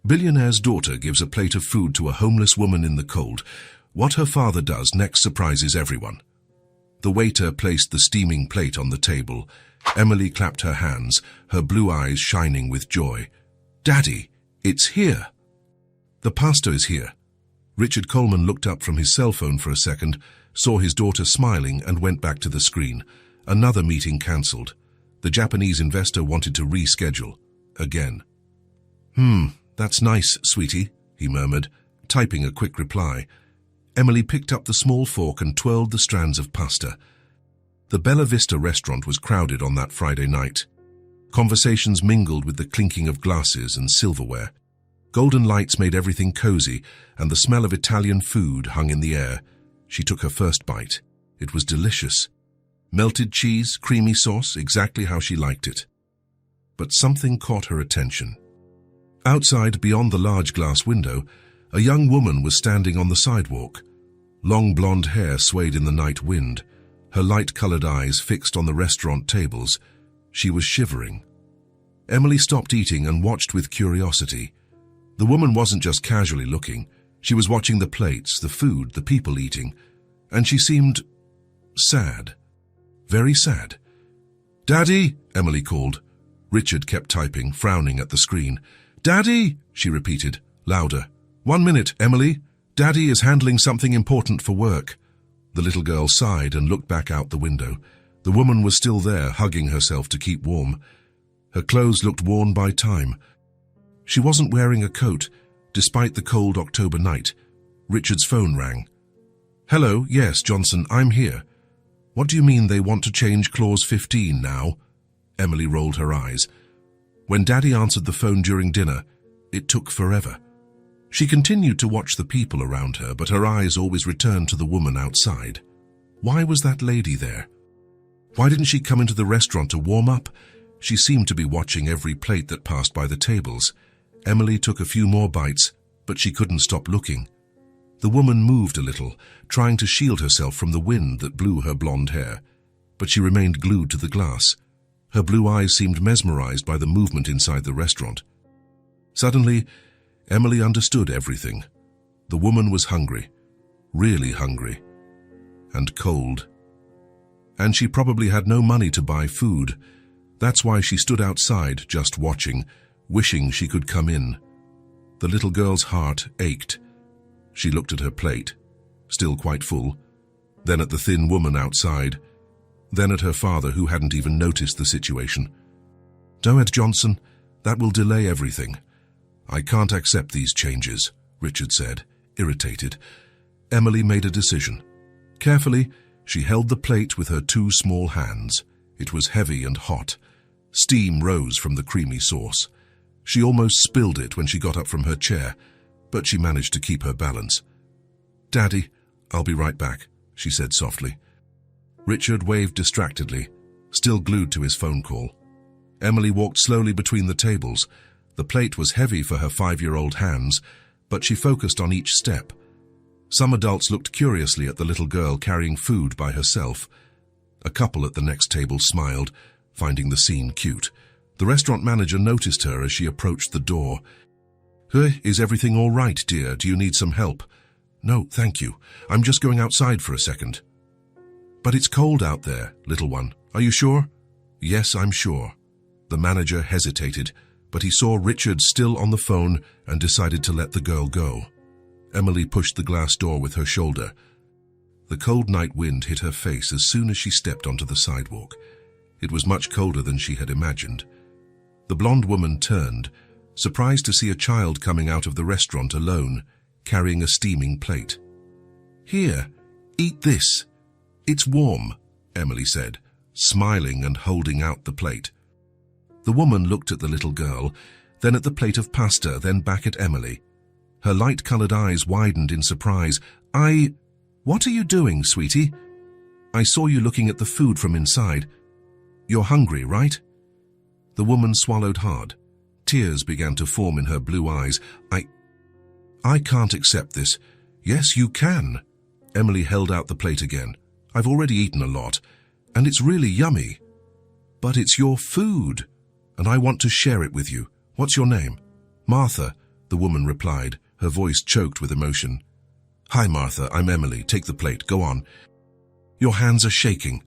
Billionaire's daughter gives a plate of food to a homeless woman in the cold. What her father does next surprises everyone. The waiter placed the steaming plate on the table. Emily clapped her hands, her blue eyes shining with joy. "Daddy, it's here." "The pasta is here." Richard Coleman looked up from his cell phone for a second, saw his daughter smiling and went back to the screen. Another meeting cancelled. The Japanese investor wanted to reschedule. Again. That's nice, sweetie," he murmured, typing a quick reply. Emily picked up the small fork and twirled the strands of pasta. The Bella Vista restaurant was crowded on that Friday night. Conversations mingled with the clinking of glasses and silverware. Golden lights made everything cozy, and the smell of Italian food hung in the air. She took her first bite. It was delicious. Melted cheese, creamy sauce, exactly how she liked it. But something caught her attention. Outside, beyond the large glass window, a young woman was standing on the sidewalk. Long blonde hair swayed in the night wind, her light-colored eyes fixed on the restaurant tables. She was shivering. Emily stopped eating and watched with curiosity. The woman wasn't just casually looking. She was watching the plates, the food, the people eating, and she seemed sad. Very sad. "Daddy!" Emily called. Richard kept typing, frowning at the screen. "Daddy!" she repeated, louder. "1 minute, Emily. Daddy is handling something important for work." The little girl sighed and looked back out the window. The woman was still there, hugging herself to keep warm. Her clothes looked worn by time. She wasn't wearing a coat, despite the cold October night. Richard's phone rang. "Hello, yes, Johnson, I'm here." "What do you mean they want to change Clause 15 now?" Emily rolled her eyes. When Daddy answered the phone during dinner, it took forever. She continued to watch the people around her, but her eyes always returned to the woman outside. Why was that lady there? Why didn't she come into the restaurant to warm up? She seemed to be watching every plate that passed by the tables. Emily took a few more bites, but she couldn't stop looking. The woman moved a little, trying to shield herself from the wind that blew her blonde hair, but she remained glued to the glass. Her blue eyes seemed mesmerized by the movement inside the restaurant. Suddenly, Emily understood everything. The woman was hungry, really hungry, and cold. And she probably had no money to buy food. That's why she stood outside, just watching, wishing she could come in. The little girl's heart ached. She looked at her plate, still quite full, then at the thin woman outside, then at her father, who hadn't even noticed the situation. "Don't, Johnson, that will delay everything." "I can't accept these changes," Richard said, irritated. Emily made a decision. Carefully, she held the plate with her 2 small hands. It was heavy and hot. Steam rose from the creamy sauce. She almost spilled it when she got up from her chair, but she managed to keep her balance. "Daddy, I'll be right back," she said softly. Richard waved distractedly, still glued to his phone call. Emily walked slowly between the tables. The plate was heavy for her 5-year-old hands, but she focused on each step. Some adults looked curiously at the little girl carrying food by herself. A couple at the next table smiled, finding the scene cute. The restaurant manager noticed her as she approached the door. "Is everything all right, dear? Do you need some help?" "No, thank you. I'm just going outside for a second." "But it's cold out there, little one. Are you sure?" "Yes, I'm sure." The manager hesitated, but he saw Richard still on the phone and decided to let the girl go. Emily pushed the glass door with her shoulder. The cold night wind hit her face as soon as she stepped onto the sidewalk. It was much colder than she had imagined. The blonde woman turned, surprised to see a child coming out of the restaurant alone, carrying a steaming plate. "Here, eat this. It's warm," Emily said, smiling and holding out the plate. The woman looked at the little girl, then at the plate of pasta, then back at Emily. Her light-colored eyes widened in surprise. What are you doing, sweetie?" "I saw you looking at the food from inside. You're hungry, right?" The woman swallowed hard. Tears began to form in her blue eyes. I can't accept this." "Yes, you can." Emily held out the plate again. "I've already eaten a lot, and it's really yummy. But it's your food, and I want to share it with you. What's your name?" "Martha." the woman replied, her voice choked with emotion. "Hi, Martha, I'm Emily. Take the plate. Go on." "Your hands are shaking."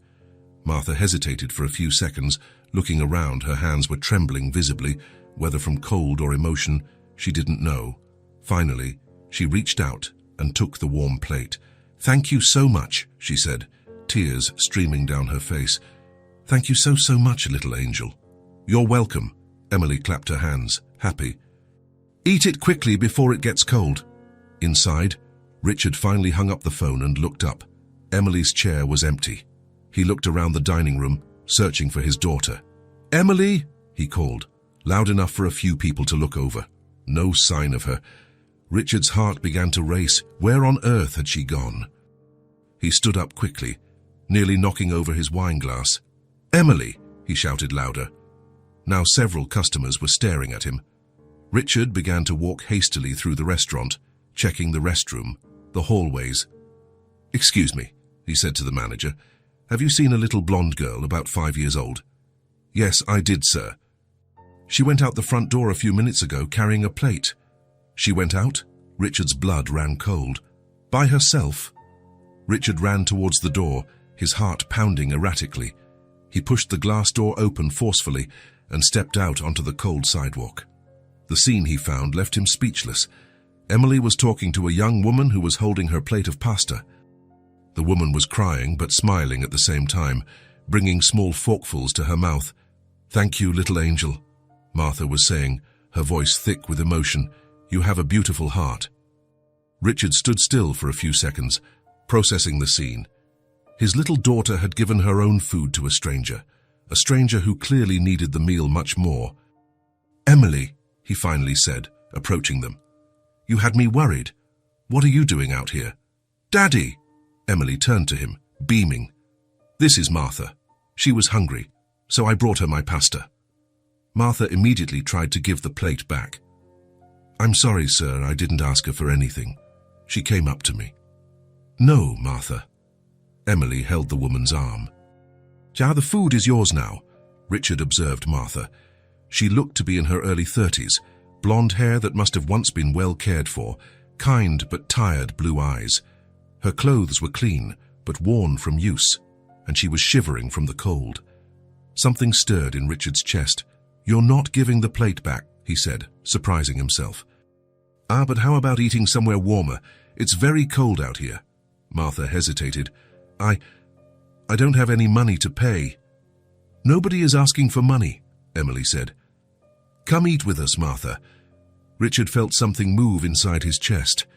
Martha hesitated for a few seconds. Looking around, her hands were trembling visibly, whether from cold or emotion, she didn't know. Finally, she reached out and took the warm plate. "Thank you so much," she said, tears streaming down her face. "Thank you so much, little angel." "You're welcome." Emily clapped her hands, happy. "Eat it quickly before it gets cold." Inside, Richard finally hung up the phone and looked up. Emily's chair was empty. He looked around the dining room, searching for his daughter. "Emily!" he called, loud enough for a few people to look over. No sign of her. Richard's heart began to race. Where on earth had she gone? He stood up quickly, nearly knocking over his wine glass. "Emily!" he shouted louder. Now several customers were staring at him. Richard began to walk hastily through the restaurant, checking the restroom, the hallways. "Excuse me," he said to the manager. "Have you seen a little blonde girl about 5 years old?" "Yes, I did, sir." "She went out the front door a few minutes ago carrying a plate." "She went out?" Richard's blood ran cold. "By herself?" Richard ran towards the door, his heart pounding erratically. He pushed the glass door open forcefully and stepped out onto the cold sidewalk. The scene he found left him speechless. Emily was talking to a young woman who was holding her plate of pasta. The woman was crying but smiling at the same time, bringing small forkfuls to her mouth. "Thank you, little angel," Martha was saying, her voice thick with emotion. "You have a beautiful heart." Richard stood still for a few seconds, processing the scene. His little daughter had given her own food to a stranger who clearly needed the meal much more. "Emily," he finally said, approaching them. "You had me worried. What are you doing out here?" "Daddy!" Emily turned to him, beaming. "This is Martha. She was hungry, so I brought her my pasta." Martha immediately tried to give the plate back. "I'm sorry, sir, I didn't ask her for anything. She came up to me." "No, Martha." Emily held the woman's arm. "Ja, the food is yours now," Richard observed Martha. She looked to be in her early 30s, blonde hair that must have once been well cared for, kind but tired blue eyes. Her clothes were clean, but worn from use, and she was shivering from the cold. Something stirred in Richard's chest. "You're not giving the plate back," he said, surprising himself. "Ah, but how about eating somewhere warmer? It's very cold out here." Martha hesitated. I don't have any money to pay." "Nobody is asking for money," Emily said. "Come eat with us, Martha." Richard felt something move inside his chest.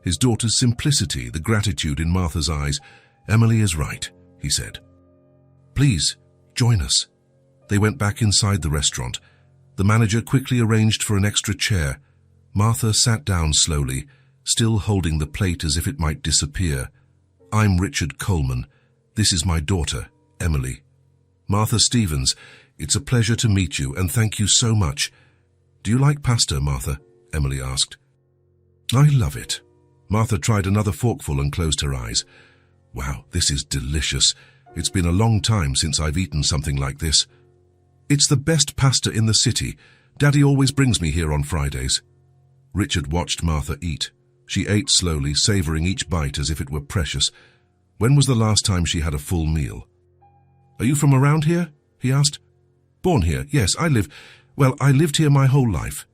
His daughter's simplicity, the gratitude in Martha's eyes. "Emily is right," he said. "Please, join us." They went back inside the restaurant. The manager quickly arranged for an extra chair. Martha sat down slowly, still holding the plate as if it might disappear. "I'm Richard Coleman. This is my daughter, Emily." "Martha Stevens, it's a pleasure to meet you, and thank you so much." "Do you like pasta, Martha?" Emily asked. "I love it." Martha tried another forkful and closed her eyes. "Wow, this is delicious. It's been a long time since I've eaten something like this." "It's the best pasta in the city. Daddy always brings me here on Fridays." Richard watched Martha eat. She ate slowly, savoring each bite as if it were precious. When was the last time she had a full meal? "Are you from around here?" he asked. "Born here, yes, I lived here my whole life."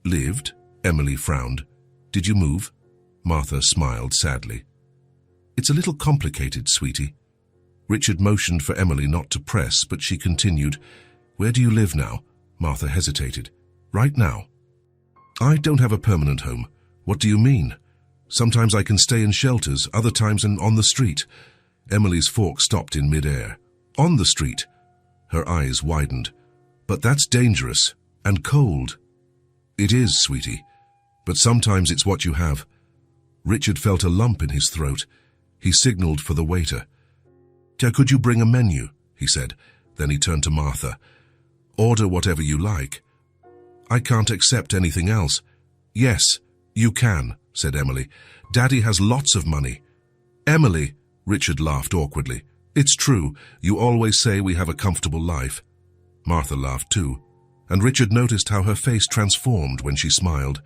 "Lived?" Emily frowned. "Did you move?" Martha smiled sadly. "It's a little complicated, sweetie." Richard motioned for Emily not to press, but she continued. "Where do you live now?" Martha hesitated. "Right now?" "I don't have a permanent home." "What do you mean?" "Sometimes I can stay in shelters, other times on the street." Emily's fork stopped in mid-air. "On the street?" Her eyes widened. "But that's dangerous and cold." "It is, sweetie, but sometimes it's what you have." Richard felt a lump in his throat. He signaled for the waiter. "Could you bring a menu?" he said. Then he turned to Martha. "Order whatever you like." "I can't accept anything else." "Yes, you can," said Emily. "Daddy has lots of money." "Emily," Richard laughed awkwardly. "It's true. You always say we have a comfortable life." Martha laughed too, and Richard noticed how her face transformed when she smiled.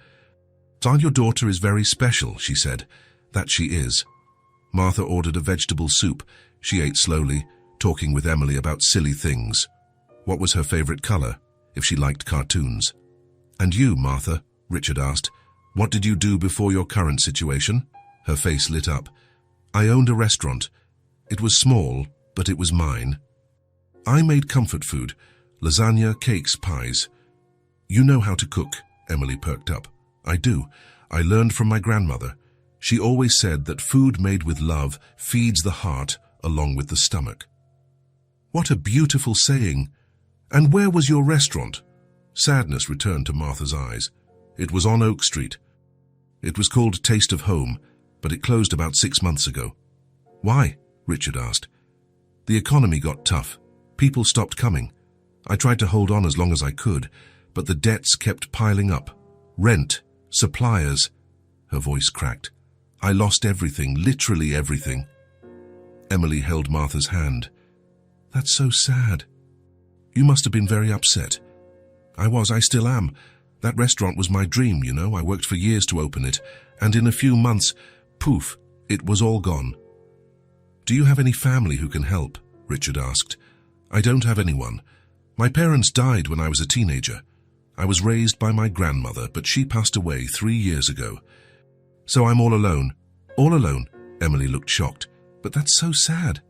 "Your daughter is very special," she said. "That she is." Martha ordered a vegetable soup. She ate slowly, talking with Emily about silly things. What was her favorite color, if she liked cartoons? "And you, Martha?" Richard asked. "What did you do before your current situation?" Her face lit up. "I owned a restaurant. It was small, but it was mine. I made comfort food, lasagna, cakes, pies." "You know how to cook," Emily perked up. "I do. I learned from my grandmother. She always said that food made with love feeds the heart along with the stomach." "What a beautiful saying. And where was your restaurant?" Sadness returned to Martha's eyes. "It was on Oak Street. It was called Taste of Home, but it closed about 6 months ago." "Why?" Richard asked. "The economy got tough. People stopped coming. I tried to hold on as long as I could, but the debts kept piling up. Rent, suppliers." Her voice cracked. "I lost everything, literally everything." Emily held Martha's hand. "That's so sad. You must have been very upset." I still am. That restaurant was my dream, you know. I worked for years to open it, and in a few months, poof, it was all gone." "Do you have any family who can help?" Richard asked. "I don't have anyone. My parents died when I was a teenager. I was raised by my grandmother, but she passed away 3 years ago. So I'm all alone." "All alone?" Emily looked shocked. "But that's so sad."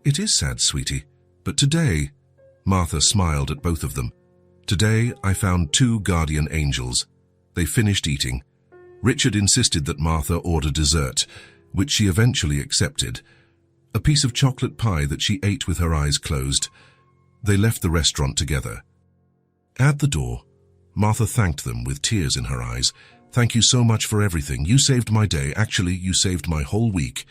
"It is sad, sweetie. But today," Martha smiled at both of them, "today I found 2 guardian angels. They finished eating. Richard insisted that Martha order dessert, which she eventually accepted. A piece of chocolate pie that she ate with her eyes closed. They left the restaurant together. At the door, Martha thanked them with tears in her eyes. "Thank you so much for everything. You saved my day. Actually, you saved my whole week."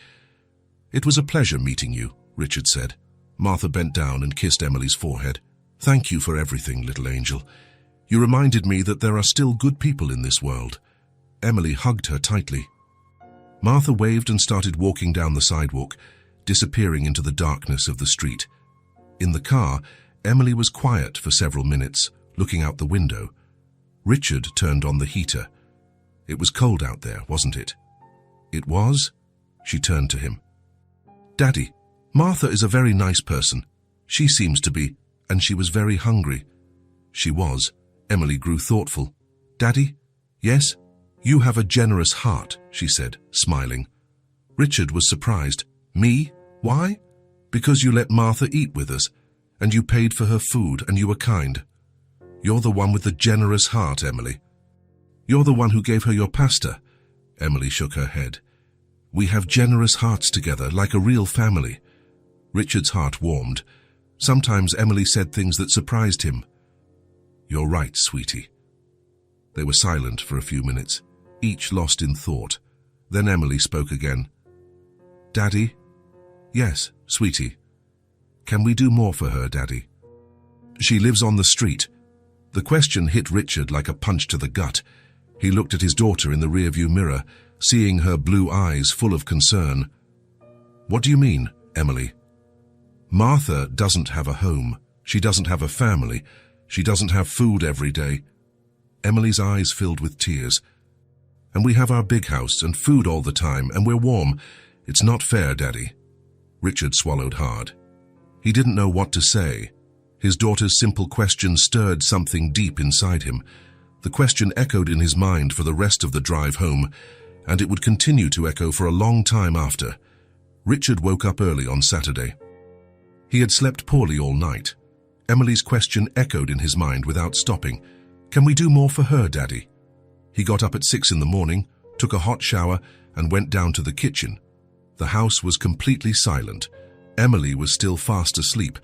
"It was a pleasure meeting you," Richard said. Martha bent down and kissed Emily's forehead. "Thank you for everything, little angel. You reminded me that there are still good people in this world." Emily hugged her tightly. Martha waved and started walking down the sidewalk, disappearing into the darkness of the street. In the car, Emily was quiet for several minutes, looking out the window. Richard turned on the heater. "It was cold out there, wasn't it?" "It was?" She turned to him. "Daddy, Martha is a very nice person. She seems to be, and she was very hungry." "She was." Emily grew thoughtful. "Daddy?" "Yes?" "You have a generous heart," she said, smiling. Richard was surprised. "Me? Why?" "Because you let Martha eat with us, and you paid for her food, and you were kind. You're the one with the generous heart, Emily. You're the one who gave her your pasta." Emily shook her head. "We have generous hearts together, like a real family." Richard's heart warmed. Sometimes Emily said things that surprised him. "You're right, sweetie." They were silent for a few minutes, each lost in thought. Then Emily spoke again. "Daddy?" "Yes, sweetie." "Can we do more for her, Daddy?" "She lives on the street." The question hit Richard like a punch to the gut. He looked at his daughter in the rearview mirror, seeing her blue eyes full of concern. "What do you mean, Emily?" "Martha doesn't have a home. She doesn't have a family. She doesn't have food every day." Emily's eyes filled with tears. "And we have our big house and food all the time, and we're warm. It's not fair, Daddy." Richard swallowed hard. He didn't know what to say. His daughter's simple question stirred something deep inside him. The question echoed in his mind for the rest of the drive home, and it would continue to echo for a long time after. Richard woke up early on Saturday. He had slept poorly all night. Emily's question echoed in his mind without stopping. "Can we do more for her, Daddy?" He got up at 6 in the morning, took a hot shower, and went down to the kitchen. The house was completely silent. Emily was still fast asleep.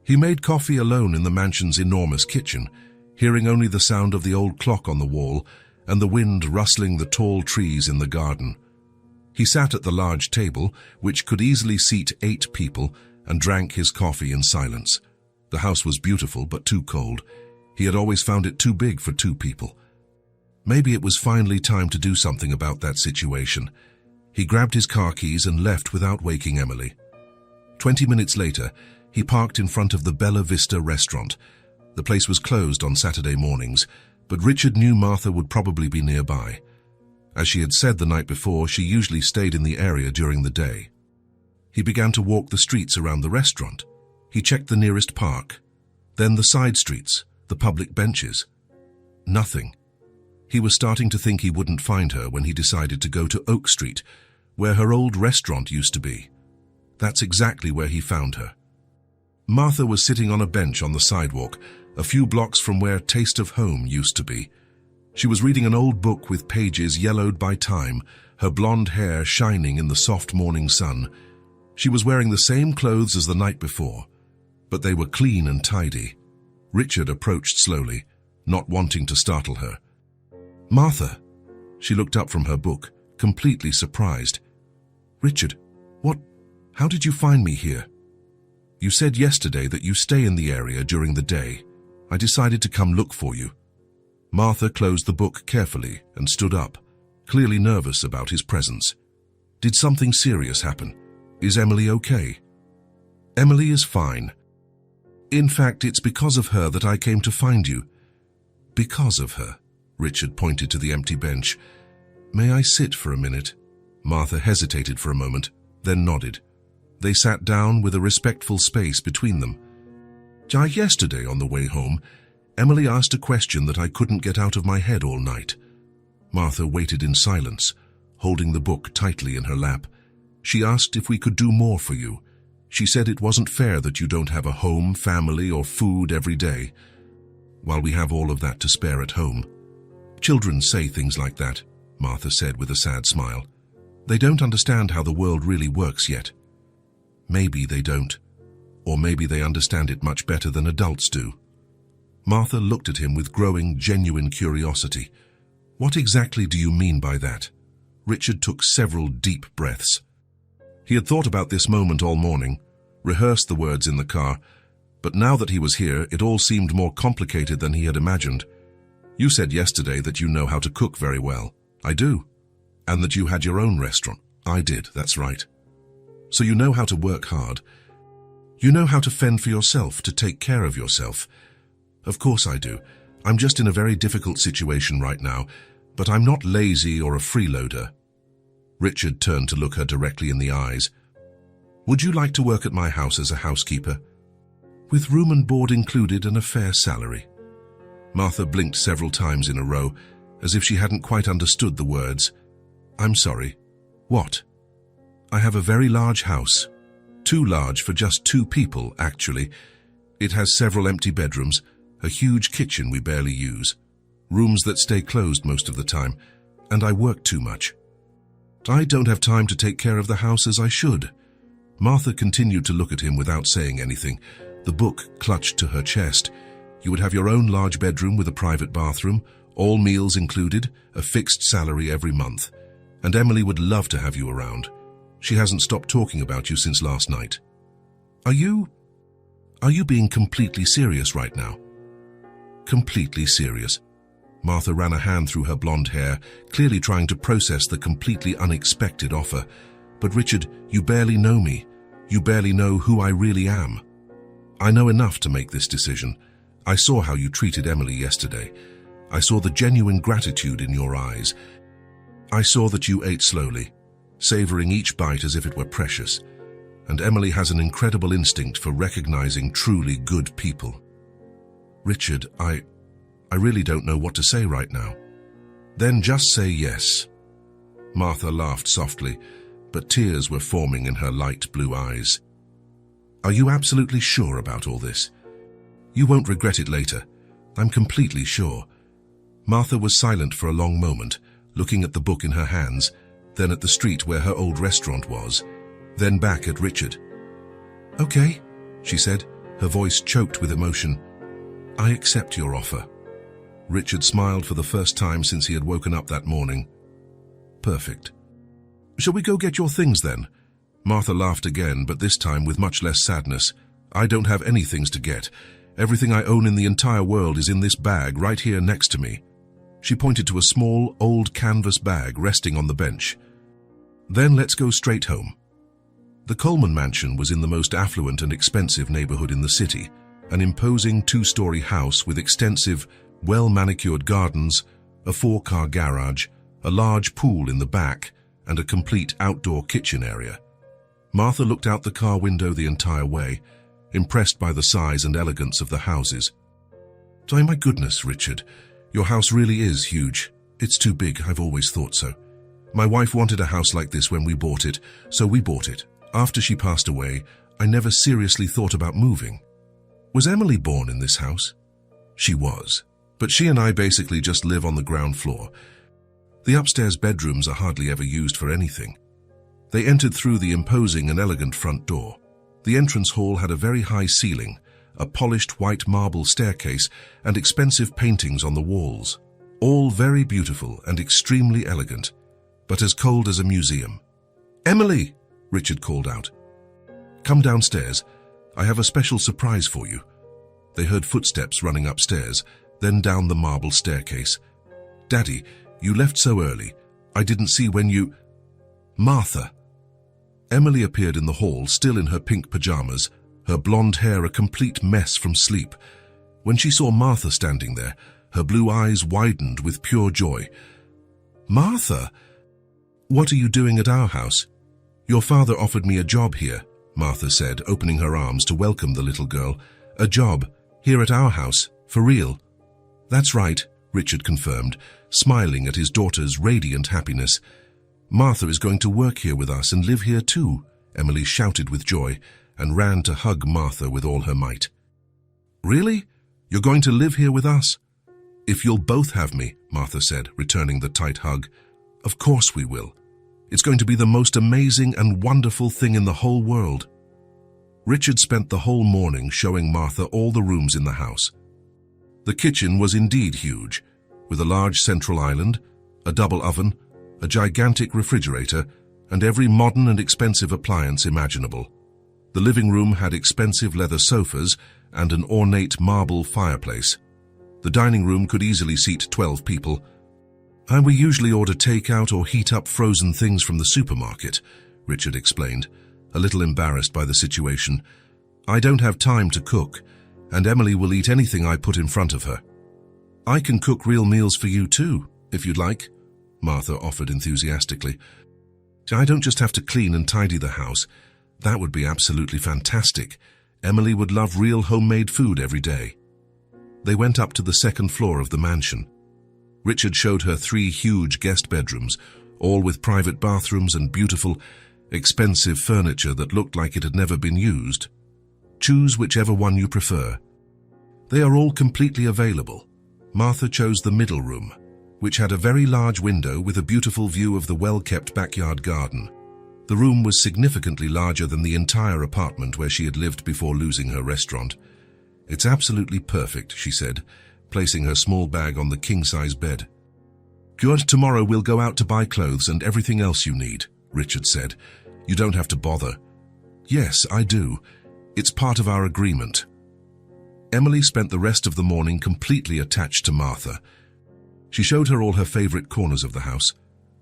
He made coffee alone in the mansion's enormous kitchen, hearing only the sound of the old clock on the wall and the wind rustling the tall trees in the garden. He sat at the large table, which could easily seat 8 people, and drank his coffee in silence. The house was beautiful, but too cold. He had always found it too big for 2 people. Maybe it was finally time to do something about that situation. He grabbed his car keys and left without waking Emily. 20 minutes later, he parked in front of the Bella Vista restaurant. The place was closed on Saturday mornings, but Richard knew Martha would probably be nearby. As she had said the night before, she usually stayed in the area during the day. He began to walk the streets around the restaurant. He checked the nearest park, then the side streets, the public benches. Nothing. He was starting to think he wouldn't find her when he decided to go to Oak Street, where her old restaurant used to be. That's exactly where he found her. Martha was sitting on a bench on the sidewalk, a few blocks from where Taste of Home used to be. She was reading an old book with pages yellowed by time, her blonde hair shining in the soft morning sun. She was wearing the same clothes as the night before, but they were clean and tidy. Richard approached slowly, not wanting to startle her. "Martha." She looked up from her book, completely surprised. "Richard, how did you find me here?" "You said yesterday that you stay in the area during the day. I decided to come look for you." Martha closed the book carefully and stood up, clearly nervous about his presence. "Did something serious happen? Is Emily okay?" "Emily is fine. In fact, it's because of her that I came to find you." "Because of her?" Richard pointed to the empty bench. "May I sit for a minute?" Martha hesitated for a moment, then nodded. They sat down with a respectful space between them. "Yesterday on the way home, Emily asked a question that I couldn't get out of my head all night." Martha waited in silence, holding the book tightly in her lap. "She asked if we could do more for you. She said it wasn't fair that you don't have a home, family, or food every day, while we have all of that to spare at home." "Children say things like that," Martha said with a sad smile. "They don't understand how the world really works yet." "Maybe they don't, or maybe they understand it much better than adults do." Martha looked at him with growing, genuine curiosity. "What exactly do you mean by that?" Richard took several deep breaths. He had thought about this moment all morning, rehearsed the words in the car, but now that he was here, it all seemed more complicated than he had imagined. "You said yesterday that you know how to cook very well." "I do." "And that you had your own restaurant." "I did, that's right." "So you know how to work hard. You know how to fend for yourself, to take care of yourself." "Of course I do. I'm just in a very difficult situation right now, but I'm not lazy or a freeloader." Richard turned to look her directly in the eyes. "Would you like to work at my house as a housekeeper?" "With room and board included and a fair salary." Martha blinked several times in a row, as if she hadn't quite understood the words. "I'm sorry. What?" "I have a very large house. Too large for just 2 people, actually. It has several empty bedrooms, a huge kitchen we barely use, rooms that stay closed most of the time, and I work too much. I don't have time to take care of the house as I should." Martha continued to look at him without saying anything, the book clutched to her chest. "You would have your own large bedroom with a private bathroom, all meals included, a fixed salary every month. And Emily would love to have you around. She hasn't stopped talking about you since last night." Are you being completely serious right now?" "Completely serious." Martha ran a hand through her blonde hair, clearly trying to process the completely unexpected offer. "But Richard, you barely know me. You barely know who I really am. I know enough to make this decision. I saw how you treated Emily yesterday. I saw the genuine gratitude in your eyes. I saw that you ate slowly, savoring each bite as if it were precious. And Emily has an incredible instinct for recognizing truly good people." "Richard, I really don't know what to say right now." "Then just say yes." Martha laughed softly, but tears were forming in her light blue eyes. "Are you absolutely sure about all this? You won't regret it later. I'm completely sure." Martha was silent for a long moment, looking at the book in her hands, then at the street where her old restaurant was, then back at Richard. "Okay," she said, her voice choked with emotion. "I accept your offer." Richard smiled for the first time since he had woken up that morning. "Perfect. Shall we go get your things then?" Martha laughed again, but this time with much less sadness. "I don't have any things to get. Everything I own in the entire world is in this bag right here next to me." She pointed to a small, old canvas bag resting on the bench. "Then let's go straight home." The Coleman mansion was in the most affluent and expensive neighborhood in the city, an imposing 2-story house with extensive, well-manicured gardens, a 4-car garage, a large pool in the back, and a complete outdoor kitchen area. Martha looked out the car window the entire way, impressed by the size and elegance of the houses. "Oh, my goodness, Richard, your house really is huge. It's too big, I've always thought so. My wife wanted a house like this when we bought it, so we bought it. After she passed away, I never seriously thought about moving." "Was Emily born in this house?" "She was, but she and I basically just live on the ground floor. The upstairs bedrooms are hardly ever used for anything." They entered through the imposing and elegant front door. The entrance hall had a very high ceiling, a polished white marble staircase, and expensive paintings on the walls. All very beautiful and extremely elegant, but as cold as a museum. "Emily!" Richard called out. "Come downstairs. I have a special surprise for you." They heard footsteps running upstairs, then down the marble staircase. "Daddy, you left so early. I didn't see when you—" "Martha!" Emily appeared in the hall, still in her pink pajamas, her blonde hair a complete mess from sleep. When she saw Martha standing there, her blue eyes widened with pure joy. "Martha! What are you doing at our house?" "Your father offered me a job here," Martha said, opening her arms to welcome the little girl. "A job, here at our house, for real." "That's right," Richard confirmed, smiling at his daughter's radiant happiness. "Martha is going to work here with us and live here too," Emily shouted with joy and ran to hug Martha with all her might. "Really? You're going to live here with us?" "If you'll both have me," Martha said, returning the tight hug. "Of course we will. It's going to be the most amazing and wonderful thing in the whole world." Richard spent the whole morning showing Martha all the rooms in the house. The kitchen was indeed huge, with a large central island, a double oven, a gigantic refrigerator, and every modern and expensive appliance imaginable. The living room had expensive leather sofas and an ornate marble fireplace. The dining room could easily seat 12 people. "And we usually order takeout or heat up frozen things from the supermarket," Richard explained, a little embarrassed by the situation. "I don't have time to cook, and Emily will eat anything I put in front of her." "I can cook real meals for you too, if you'd like," Martha offered enthusiastically. "I don't just have to clean and tidy the house. That would be absolutely fantastic. Emily would love real homemade food every day." They went up to the second floor of the mansion. Richard showed her 3 huge guest bedrooms, all with private bathrooms and beautiful, expensive furniture that looked like it had never been used. "Choose whichever one you prefer. They are all completely available." Martha chose the middle room, which had a very large window with a beautiful view of the well-kept backyard garden. The room was significantly larger than the entire apartment where she had lived before losing her restaurant. "It's absolutely perfect," she said, placing her small bag on the king-size bed. "Good, tomorrow we'll go out to buy clothes and everything else you need," Richard said. "You don't have to bother." "Yes, I do. It's part of our agreement." Emily spent the rest of the morning completely attached to Martha. She showed her all her favorite corners of the house,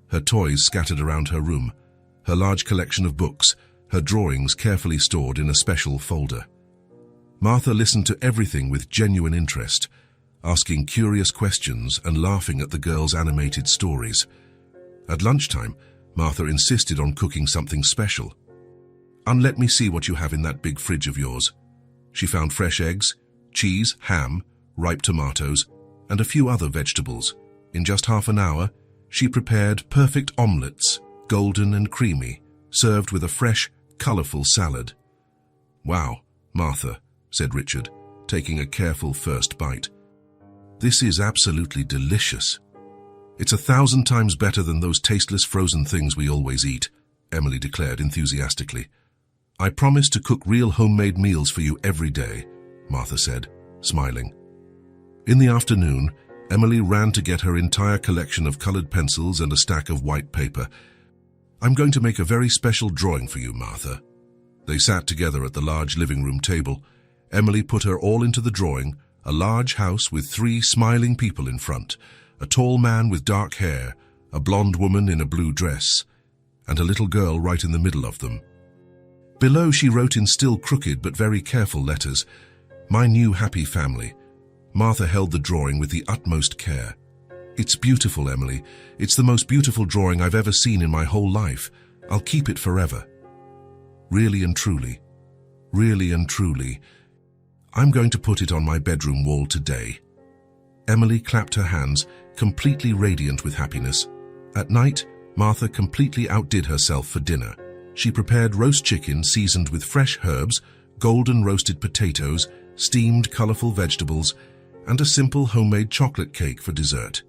her toys scattered around her room, her large collection of books, her drawings carefully stored in a special folder. Martha listened to everything with genuine interest, asking curious questions and laughing at the girls' animated stories. At lunchtime, Martha insisted on cooking something special. "Let me see what you have in that big fridge of yours." She found fresh eggs, cheese, ham, ripe tomatoes, and a few other vegetables. In just half an hour, she prepared perfect omelettes, golden and creamy, served with a fresh, colorful salad. "Wow, Martha," said Richard, taking a careful first bite. "This is absolutely delicious. It's 1,000 times better than those tasteless frozen things we always eat," Emily declared enthusiastically. "I promise to cook real homemade meals for you every day," Martha said, smiling. In the afternoon, Emily ran to get her entire collection of colored pencils and a stack of white paper. "I'm going to make a very special drawing for you, Martha." They sat together at the large living room table. Emily put her all into the drawing, a large house with 3 smiling people in front, a tall man with dark hair, a blonde woman in a blue dress, and a little girl right in the middle of them. Below she wrote in still crooked but very careful letters, "My new happy family." Martha held the drawing with the utmost care. It's beautiful, Emily. It's the most beautiful drawing I've ever seen in my whole life. I'll keep it forever. Really and truly, really and truly, I'm going to put it on my bedroom wall today. Emily clapped her hands, completely radiant with happiness. At night, Martha completely outdid herself for dinner. She prepared roast chicken seasoned with fresh herbs, golden roasted potatoes, steamed colorful vegetables, and a simple homemade chocolate cake for dessert.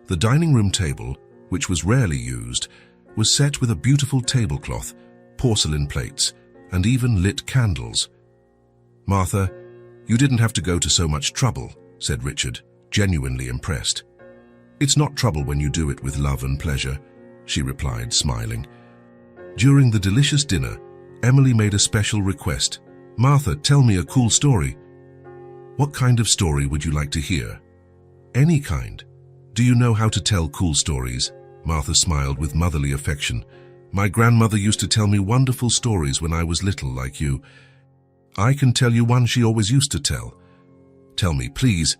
The dining room table, which was rarely used, was set with a beautiful tablecloth, porcelain plates, and even lit candles. "Martha, you didn't have to go to so much trouble," said Richard, genuinely impressed. "It's not trouble when you do it with love and pleasure," she replied, smiling. During the delicious dinner, Emily made a special request. "Martha, tell me a cool story." "What kind of story would you like to hear?" "Any kind. Do you know how to tell cool stories?" Martha smiled with motherly affection. "My grandmother used to tell me wonderful stories when I was little, like you. I can tell you one she always used to tell." "Tell me, please."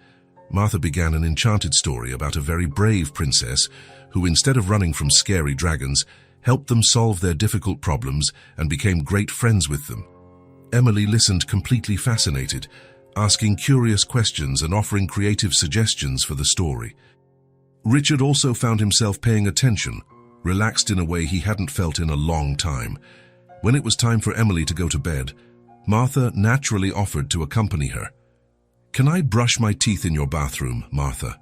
Martha began an enchanted story about a very brave princess who, instead of running from scary dragons, helped them solve their difficult problems and became great friends with them. Emily listened completely fascinated, asking curious questions and offering creative suggestions for the story. Richard also found himself paying attention, relaxed in a way he hadn't felt in a long time. When it was time for Emily to go to bed, Martha naturally offered to accompany her. "Can I brush my teeth in your bathroom, Martha?"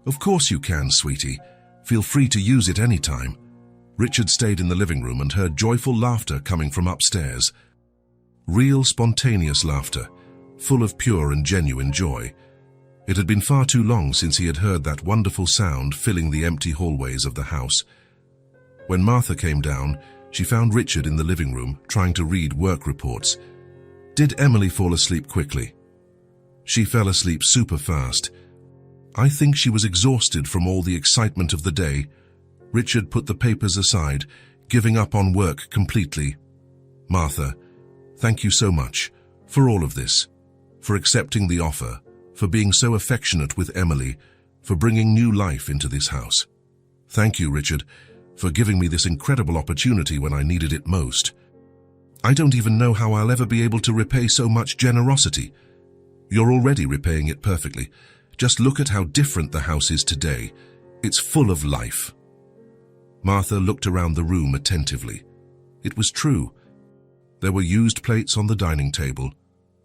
"Of course you can, sweetie. Feel free to use it any time." Richard stayed in the living room and heard joyful laughter coming from upstairs. Real, spontaneous laughter, full of pure and genuine joy. It had been far too long since he had heard that wonderful sound filling the empty hallways of the house. When Martha came down, she found Richard in the living room trying to read work reports. Did Emily fall asleep quickly? She fell asleep super fast. I think she was exhausted from all the excitement of the day. Richard put the papers aside, giving up on work completely. "Martha, thank you so much for all of this, for accepting the offer, for being so affectionate with Emily, for bringing new life into this house. Thank you, Richard, for giving me this incredible opportunity when I needed it most. I don't even know how I'll ever be able to repay so much generosity. You're already repaying it perfectly. Just look at how different the house is today. It's full of life." Martha looked around the room attentively. It was true. There were used plates on the dining table,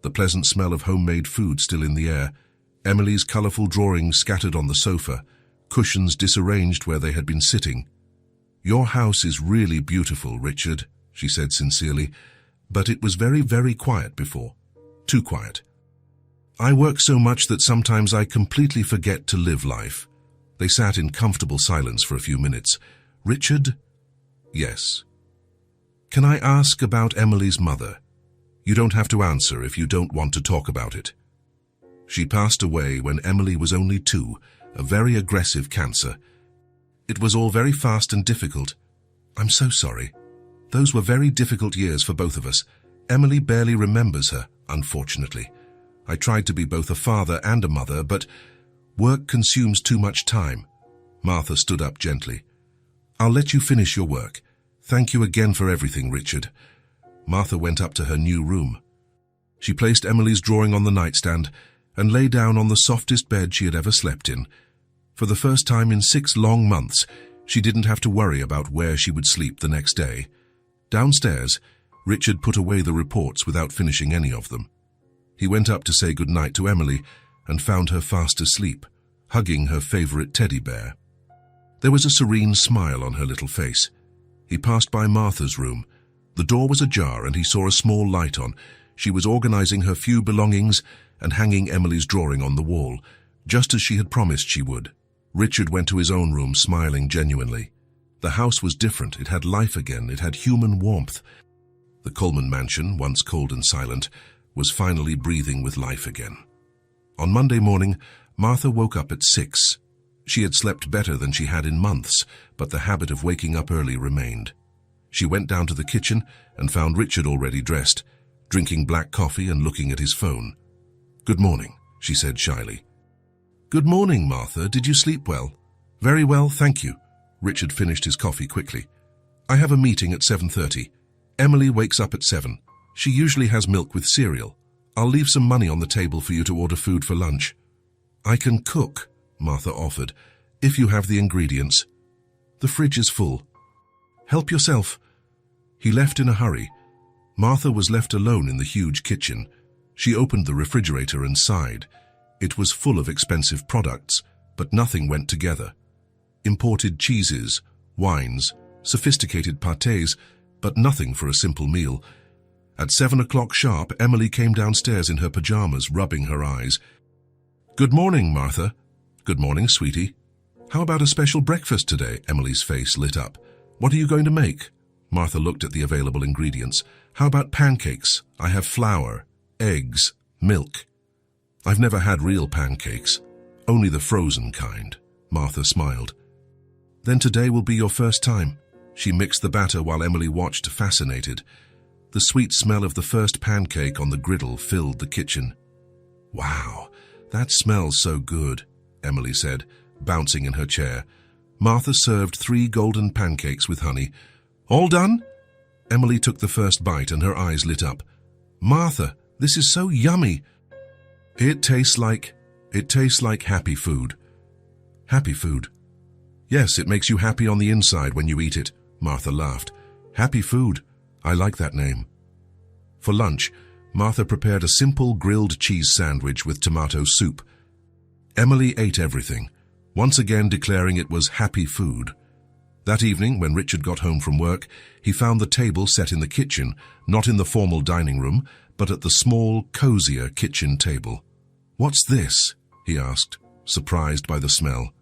the pleasant smell of homemade food still in the air, Emily's colorful drawings scattered on the sofa, cushions disarranged where they had been sitting. "Your house is really beautiful, Richard," she said sincerely, "but it was very, very quiet before. Too quiet. I work so much that sometimes I completely forget to live life." They sat in comfortable silence for a few minutes. "Richard?" "Yes." "Can I ask about Emily's mother? You don't have to answer if you don't want to talk about it." "She passed away when Emily was only 2, a very aggressive cancer. It was all very fast and difficult." "I'm so sorry. Those were very difficult years for both of us. Emily barely remembers her, unfortunately. I tried to be both a father and a mother, but work consumes too much time." Martha stood up gently. "I'll let you finish your work. Thank you again for everything, Richard." Martha went up to her new room. She placed Emily's drawing on the nightstand and lay down on the softest bed she had ever slept in. For the first time in 6 long months, she didn't have to worry about where she would sleep the next day. Downstairs, Richard put away the reports without finishing any of them. He went up to say goodnight to Emily and found her fast asleep, hugging her favorite teddy bear. There was a serene smile on her little face. He passed by Martha's room. The door was ajar and he saw a small light on. She was organizing her few belongings and hanging Emily's drawing on the wall, just as she had promised she would. Richard went to his own room, smiling genuinely. The house was different. It had life again. It had human warmth. The Coleman mansion, once cold and silent, was finally breathing with life again. On Monday morning, Martha woke up at 6. She had slept better than she had in months, but the habit of waking up early remained. She went down to the kitchen and found Richard already dressed, drinking black coffee and looking at his phone. "Good morning," she said shyly. Good morning, Martha. Did you sleep well? Very well, thank you. Richard finished his coffee quickly. I have a meeting at 7:30. Emily wakes up at 7. She usually has milk with cereal. I'll leave some money on the table for you to order food for lunch. I can cook, Martha offered, if you have the ingredients. The fridge is full. Help yourself. He left in a hurry. Martha was left alone in the huge kitchen. She opened the refrigerator and sighed. It was full of expensive products, but nothing went together. Imported cheeses, wines, sophisticated pâtés, but nothing for a simple meal. At 7 o'clock sharp, Emily came downstairs in her pajamas, rubbing her eyes. Good morning, Martha. Good morning, sweetie. How about a special breakfast today? Emily's face lit up. What are you going to make? Martha looked at the available ingredients. How about pancakes? I have flour, eggs, milk. I've never had real pancakes, only the frozen kind. Martha smiled. Then today will be your first time. She mixed the batter while Emily watched, fascinated. The sweet smell of the first pancake on the griddle filled the kitchen. Wow, that smells so good, Emily said, bouncing in her chair. Martha served 3 golden pancakes with honey. All done? Emily took the first bite and her eyes lit up. Martha, this is so yummy. It tastes like happy food. Happy food. Yes, it makes you happy on the inside when you eat it, Martha laughed. Happy food. I like that name. For lunch, Martha prepared a simple grilled cheese sandwich with tomato soup. Emily ate everything, once again declaring it was happy food. That evening, when Richard got home from work, he found the table set in the kitchen, not in the formal dining room, but at the small, cozier kitchen table. What's this? He asked, surprised by the smell.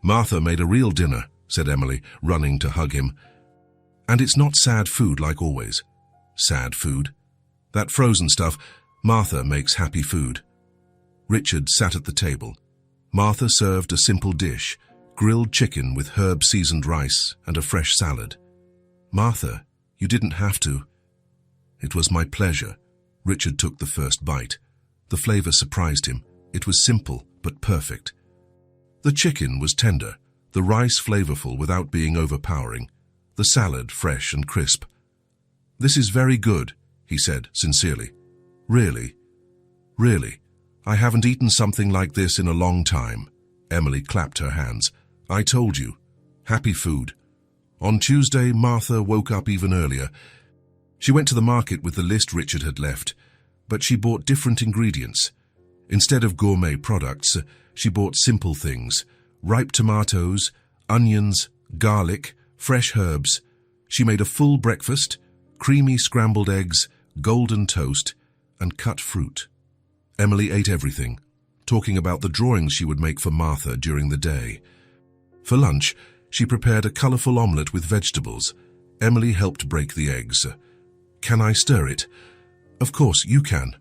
Martha made a real dinner, said Emily, running to hug him. And it's not sad food like always. Sad food. That frozen stuff, Martha makes happy food. Richard sat at the table. Martha served a simple dish, grilled chicken with herb-seasoned rice and a fresh salad. Martha, you didn't have to. It was my pleasure. Richard took the first bite. The flavor surprised him. It was simple, but perfect. The chicken was tender, the rice flavorful without being overpowering, the salad fresh and crisp. This is very good, he said sincerely. Really? Really? I haven't eaten something like this in a long time. Emily clapped her hands. I told you. Happy food. On Tuesday, Martha woke up even earlier. She went to the market with the list Richard had left, but she bought different ingredients. Instead of gourmet products, she bought simple things: ripe tomatoes, onions, garlic, fresh herbs. She made a full breakfast, creamy scrambled eggs, golden toast, and cut fruit. Emily ate everything, talking about the drawings she would make for Martha during the day. For lunch, she prepared a colorful omelette with vegetables. Emily helped break the eggs. Can I stir it? Of course, you can.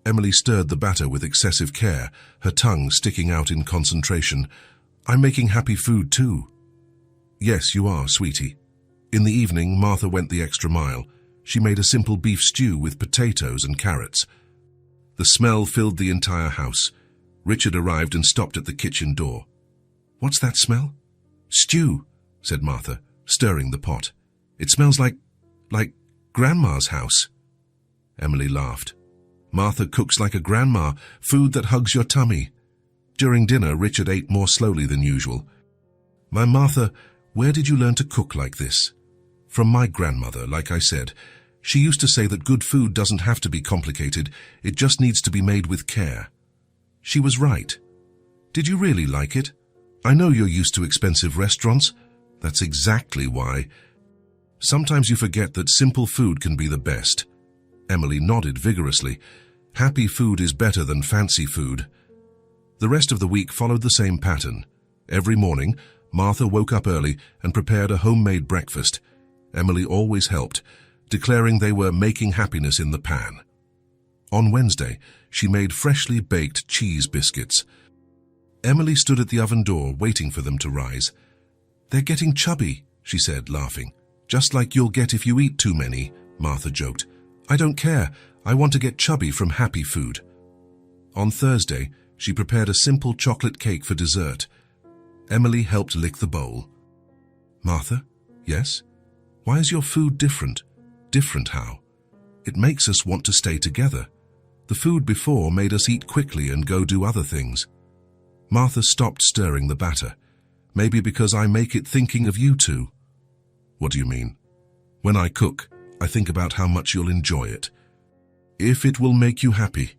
Emily stirred the batter with excessive care, her tongue sticking out in concentration. I'm making happy food too. Yes, you are, sweetie. In the evening, Martha went the extra mile. She made a simple beef stew with potatoes and carrots. The smell filled the entire house. Richard arrived and stopped at the kitchen door. What's that smell? Stew, said Martha, stirring the pot. It smells like Grandma's house. Emily laughed. Martha cooks like a grandma, food that hugs your tummy. During dinner, Richard ate more slowly than usual. My Martha, where did you learn to cook like this? From my grandmother, like I said. She used to say that good food doesn't have to be complicated, it just needs to be made with care. She was right. Did you really like it? I know you're used to expensive restaurants. That's exactly why. Sometimes you forget that simple food can be the best. Emily nodded vigorously. Happy food is better than fancy food. The rest of the week followed the same pattern. Every morning, Martha woke up early and prepared a homemade breakfast. Emily always helped, declaring they were making happiness in the pan. On Wednesday, she made freshly baked cheese biscuits. Emily stood at the oven door waiting for them to rise. They're getting chubby, she said, laughing. Just like you'll get if you eat too many, Martha joked. I don't care. I want to get chubby from happy food. On Thursday, She prepared a simple chocolate cake for dessert. Emily helped lick the bowl. Martha? Yes? Why is your food different? Different how? It makes us want to stay together. The food before made us eat quickly and go do other things. Martha stopped stirring the batter. Maybe because I make it thinking of you two. What do you mean? When I cook, I think about how much you'll enjoy it. If it will make you happy.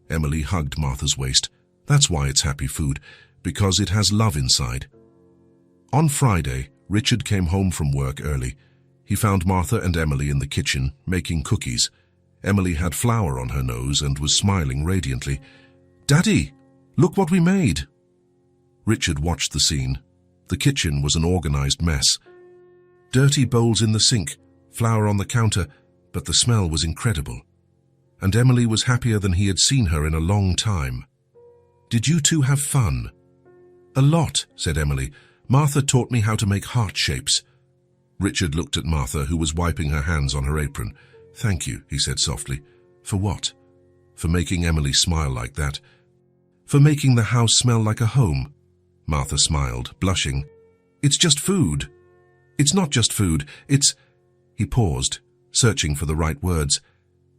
Emily hugged Martha's waist. That's why it's happy food, because it has love inside. On Friday, Richard came home from work early. He found Martha and Emily in the kitchen, making cookies. Emily had flour on her nose and was smiling radiantly. "Daddy, look what we made!" Richard watched the scene. The kitchen was an organized mess. Dirty bowls in the sink, flour on the counter, but the smell was incredible. And Emily was happier than he had seen her in a long time. "Did you two have fun?" "A lot," said Emily. "Martha taught me how to make heart shapes." Richard looked at Martha, who was wiping her hands on her apron. "Thank you," he said softly. "For what?" "For making Emily smile like that." "For making the house smell like a home." Martha smiled, blushing. "It's just food." "It's not just food, it's—" He paused, searching for the right words.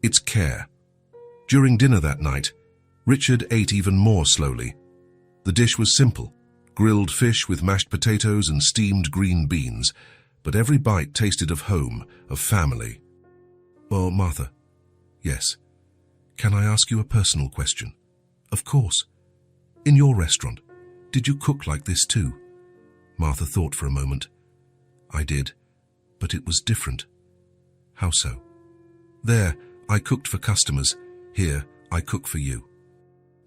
"It's care." During dinner that night, Richard ate even more slowly. The dish was simple, grilled fish with mashed potatoes and steamed green beans, but every bite tasted of home, of family. "Well, Martha." "Yes." "Can I ask you a personal question?" "Of course." "In your restaurant, did you cook like this too?" Martha thought for a moment. "I did, but it was different." "How so?" "There, I cooked for customers. Here, I cook for you."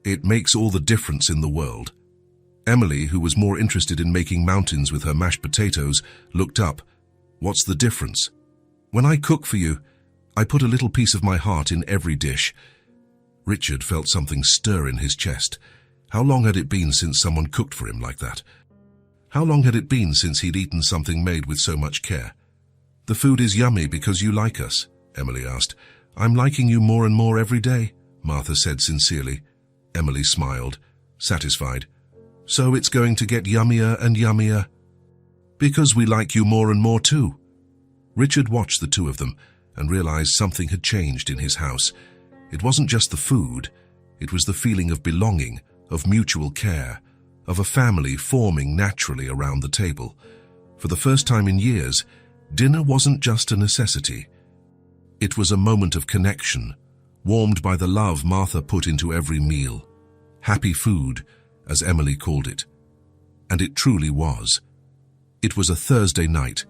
"It makes all the difference in the world." Emily, who was more interested in making mountains with her mashed potatoes, looked up. "What's the difference?" "When I cook for you, I put a little piece of my heart in every dish." Richard felt something stir in his chest. How long had it been since someone cooked for him like that? How long had it been since he'd eaten something made with so much care? "The food is yummy because you like us," Emily asked. "I'm liking you more and more every day," Martha said sincerely. Emily smiled, satisfied. "So it's going to get yummier and yummier." "Because we like you more and more too." Richard watched the two of them and realized something had changed in his house. It wasn't just the food, it was the feeling of belonging, of mutual care, of a family forming naturally around the table. For the first time in years, dinner wasn't just a necessity. It was a moment of connection, warmed by the love Martha put into every meal. Happy food, as Emily called it. And it truly was. It was a Thursday night.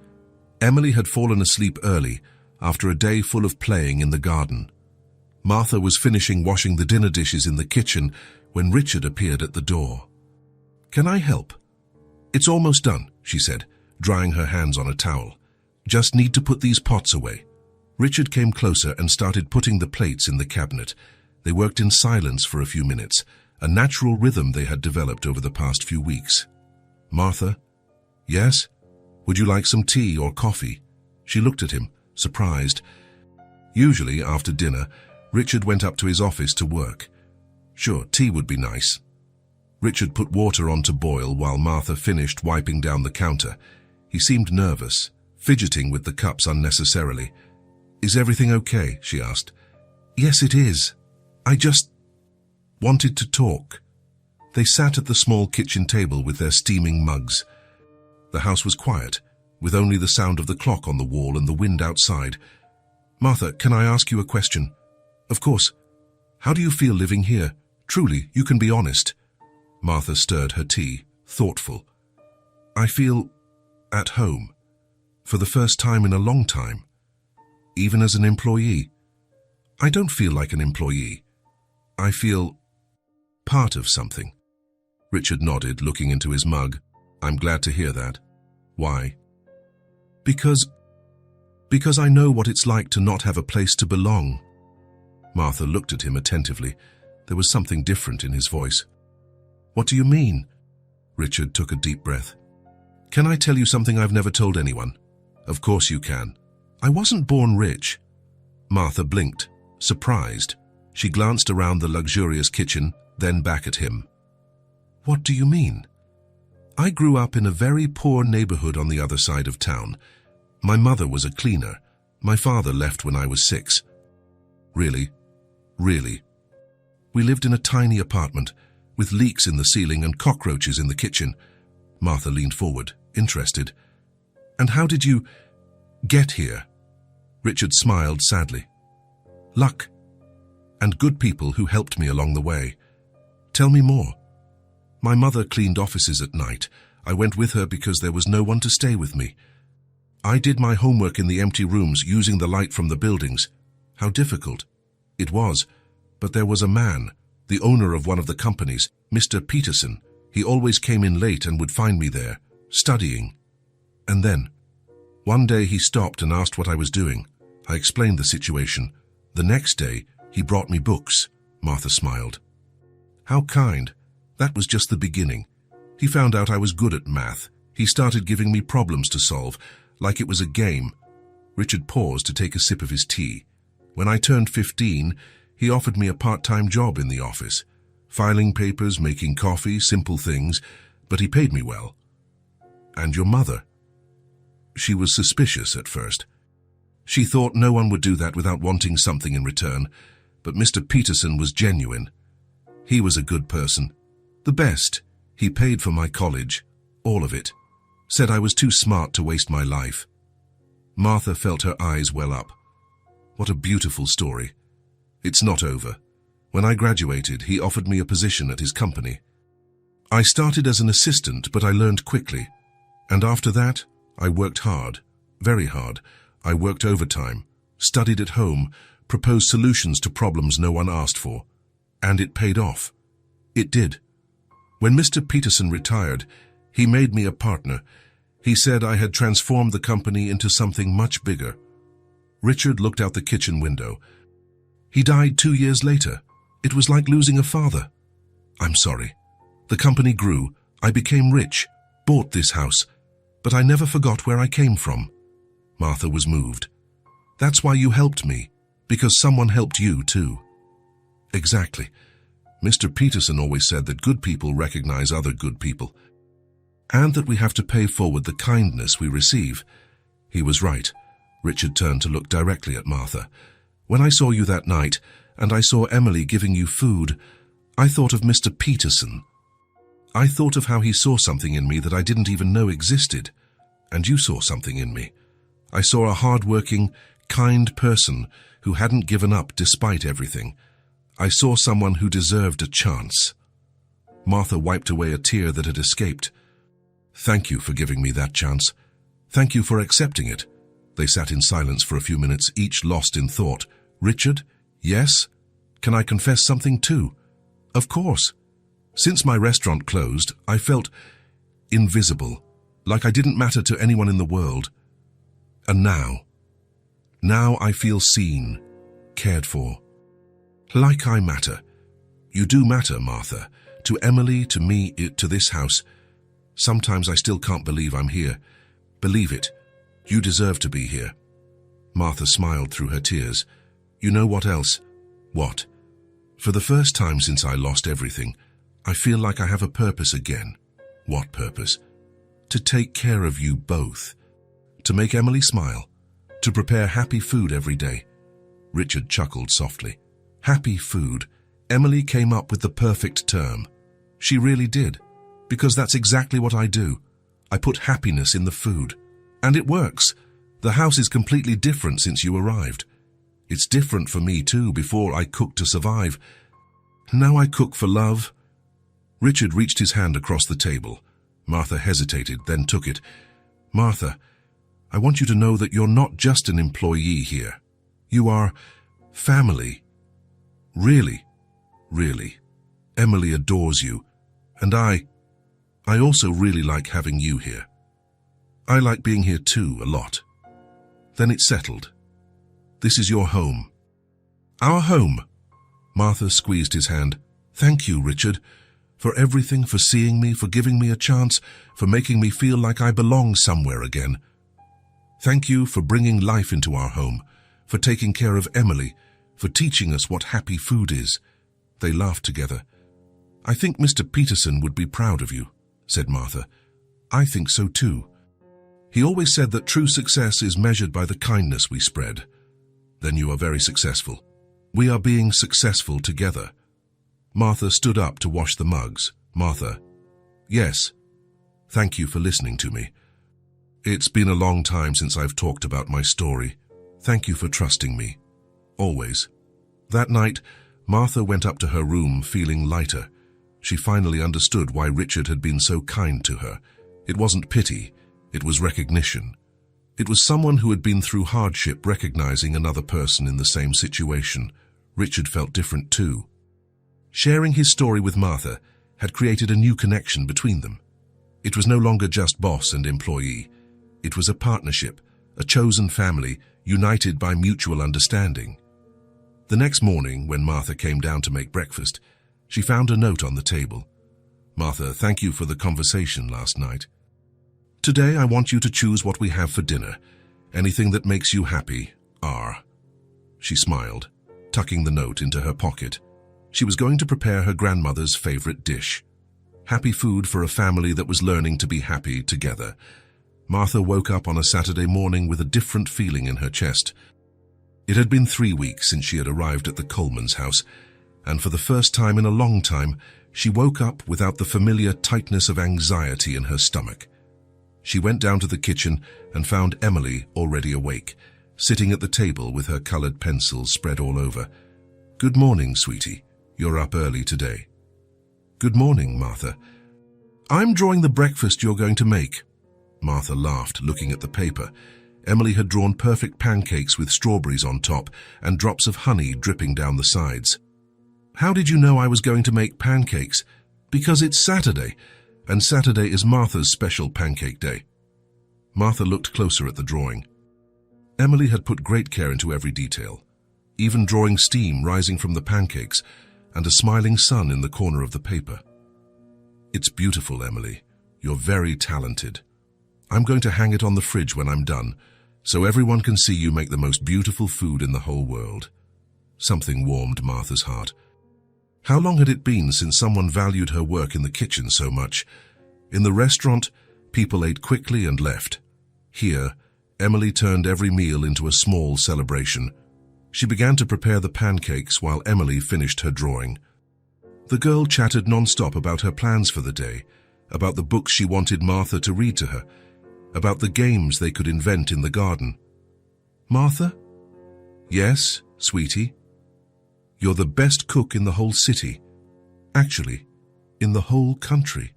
Emily had fallen asleep early after a day full of playing in the garden. Martha was finishing washing the dinner dishes in the kitchen when Richard appeared at the door. "Can I help?" "It's almost done," she said, drying her hands on a towel. "Just need to put these pots away." Richard came closer and started putting the plates in the cabinet. They worked in silence for a few minutes, a natural rhythm they had developed over the past few weeks. "Martha?" "Yes?" "Would you like some tea or coffee?" She looked at him, surprised. Usually, after dinner, Richard went up to his office to work. "Sure, tea would be nice." Richard put water on to boil while Martha finished wiping down the counter. He seemed nervous, fidgeting with the cups unnecessarily. "Is everything okay?" she asked. "Yes, it is. I just wanted to talk." They sat at the small kitchen table with their steaming mugs. The house was quiet, with only the sound of the clock on the wall and the wind outside. "Martha, can I ask you a question?" "Of course. How do you feel living here? Truly, you can be honest." Martha stirred her tea, thoughtful. "I feel at home, for the first time in a long time. Even as an employee. I don't feel like an employee. I feel part of something." Richard nodded, looking into his mug. "I'm glad to hear that. Why?" Because I know what it's like to not have a place to belong." Martha looked at him attentively. There was something different in his voice. "What do you mean?" Richard took a deep breath. "Can I tell you something I've never told anyone?" "Of course you can. I wasn't born rich." Martha blinked, surprised. She glanced around the luxurious kitchen, then back at him. "What do you mean?" "I grew up in a very poor neighborhood on the other side of town. My mother was a cleaner. My father left when I was 6. "Really? Really?" "We lived in a tiny apartment, with leaks in the ceiling and cockroaches in the kitchen." Martha leaned forward, interested. "And how did you get here?" Richard smiled sadly. "Luck. And good people who helped me along the way." "Tell me more." "My mother cleaned offices at night. I went with her because there was no one to stay with me. I did my homework in the empty rooms using the light from the buildings. How difficult." "It was. But there was a man, the owner of one of the companies, Mr. Peterson. He always came in late and would find me there, studying. And then, one day he stopped and asked what I was doing. I explained the situation. The next day, he brought me books." Martha smiled. "How kind. That was just the beginning. He found out I was good at math. He started giving me problems to solve, like it was a game." Richard paused to take a sip of his tea. "When I turned 15, he offered me a part-time job in the office. Filing papers, making coffee, simple things, but he paid me well." "And your mother?" "She was suspicious at first. She thought no one would do that without wanting something in return, but Mr. Peterson was genuine. He was a good person. The best. He paid for my college, all of it. Said I was too smart to waste my life." Martha felt her eyes well up. "What a beautiful story. It's not over. When I graduated, he offered me a position at his company. I started as an assistant, but I learned quickly. And after that, I worked hard, very hard. I worked overtime, studied at home, proposed solutions to problems no one asked for. And it paid off. It did. When Mr. Peterson retired, he made me a partner. He said I had transformed the company into something much bigger." Richard looked out the kitchen window. "He died 2 years later. It was like losing a father." "I'm sorry. The company grew. I became rich, bought this house, but I never forgot where I came from." Martha was moved. "That's why you helped me, because someone helped you too." "Exactly. Mr. Peterson always said that good people recognize other good people, and that we have to pay forward the kindness we receive." He was right. Richard turned to look directly at Martha. "When I saw you that night, and I saw Emily giving you food, I thought of Mr. Peterson. I thought of how he saw something in me that I didn't even know existed. And you saw something in me. I saw a hard-working, kind person who hadn't given up despite everything. I saw someone who deserved a chance." Martha wiped away a tear that had escaped. "Thank you for giving me that chance. Thank you for accepting it." They sat in silence for a few minutes, each lost in thought. "Richard? Yes? Can I confess something too?" "Of course. Since my restaurant closed, I felt invisible, like I didn't matter to anyone in the world. And now I feel seen, cared for. Like I matter. You do matter, Martha. To Emily, to me, to this house. Sometimes I still can't believe I'm here. Believe it. You deserve to be here." Martha smiled through her tears. "You know what else?" "What?" "For the first time since I lost everything, I feel like I have a purpose again." "What purpose?" "To take care of you both. To make Emily smile. To prepare happy food every day." Richard chuckled softly. "Happy food." Emily came up with the perfect term. She really did, because that's exactly what I do. I put happiness in the food. And it works. The house is completely different since you arrived. It's different for me too. Before I cooked to survive. Now I cook for love. Richard reached his hand across the table. Martha hesitated, then took it. "Martha, I want you to know that you're not just an employee here. You are family. Really, really. Emily adores you. And I also really like having you here. I like being here too, a lot." Then it settled. "This is your home." "Our home." Martha squeezed his hand. "Thank you, Richard, for everything, for seeing me, for giving me a chance, for making me feel like I belong somewhere again. Thank you for bringing life into our home, for taking care of Emily, for teaching us what happy food is." They laughed together. "I think Mr. Peterson would be proud of you," said Martha. "I think so too. He always said that true success is measured by the kindness we spread." "Then you are very successful." "We are being successful together." Martha stood up to wash the mugs. "Martha." "Yes." "Thank you for listening to me. It's been a long time since I've talked about my story. Thank you for trusting me. Always." That night, Martha went up to her room feeling lighter. She finally understood why Richard had been so kind to her. It wasn't pity, it was recognition. It was someone who had been through hardship recognizing another person in the same situation. Richard felt different too. Sharing his story with Martha had created a new connection between them. It was no longer just boss and employee. It was a partnership, a chosen family, united by mutual understanding. The next morning, when Martha came down to make breakfast, she found a note on the table. "Martha, thank you for the conversation last night. Today I want you to choose what we have for dinner. Anything that makes you happy, R." She smiled, tucking the note into her pocket. She was going to prepare her grandmother's favorite dish. Happy food for a family that was learning to be happy together. Martha woke up on a Saturday morning with a different feeling in her chest. It had been 3 weeks since she had arrived at the Coleman's house, and for the first time in a long time, she woke up without the familiar tightness of anxiety in her stomach. She went down to the kitchen and found Emily already awake, sitting at the table with her colored pencils spread all over. "Good morning, sweetie. You're up early today." "Good morning, Martha. I'm drawing the breakfast you're going to make." Martha laughed, looking at the paper. Emily had drawn perfect pancakes with strawberries on top and drops of honey dripping down the sides. "How did you know I was going to make pancakes?" "Because it's Saturday, and Saturday is Martha's special pancake day." Martha looked closer at the drawing. Emily had put great care into every detail, even drawing steam rising from the pancakes and a smiling sun in the corner of the paper. "It's beautiful, Emily. You're very talented. I'm going to hang it on the fridge when I'm done, so everyone can see you make the most beautiful food in the whole world." Something warmed Martha's heart. How long had it been since someone valued her work in the kitchen so much? In the restaurant, people ate quickly and left. Here, Emily turned every meal into a small celebration. She began to prepare the pancakes while Emily finished her drawing. The girl chattered non-stop about her plans for the day, about the books she wanted Martha to read to her, about the games they could invent in the garden. "Martha?" "Yes, sweetie?" "You're the best cook in the whole city. Actually, in the whole country."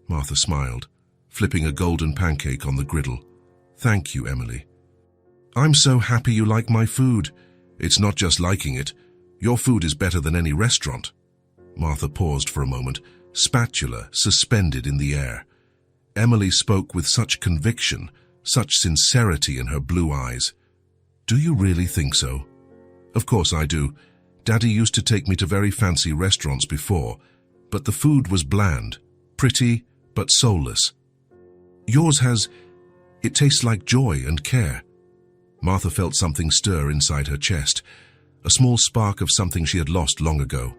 Martha smiled, flipping a golden pancake on the griddle. "Thank you, Emily. I'm so happy you like my food. It's not just liking it. Your food is better than any restaurant." Martha paused for a moment, spatula suspended in the air. Emily spoke with such conviction, such sincerity in her blue eyes. "Do you really think so?" "Of course I do. Daddy used to take me to very fancy restaurants before, but the food was bland, pretty, but soulless. Yours has... it tastes like joy and care." Martha felt something stir inside her chest, a small spark of something she had lost long ago.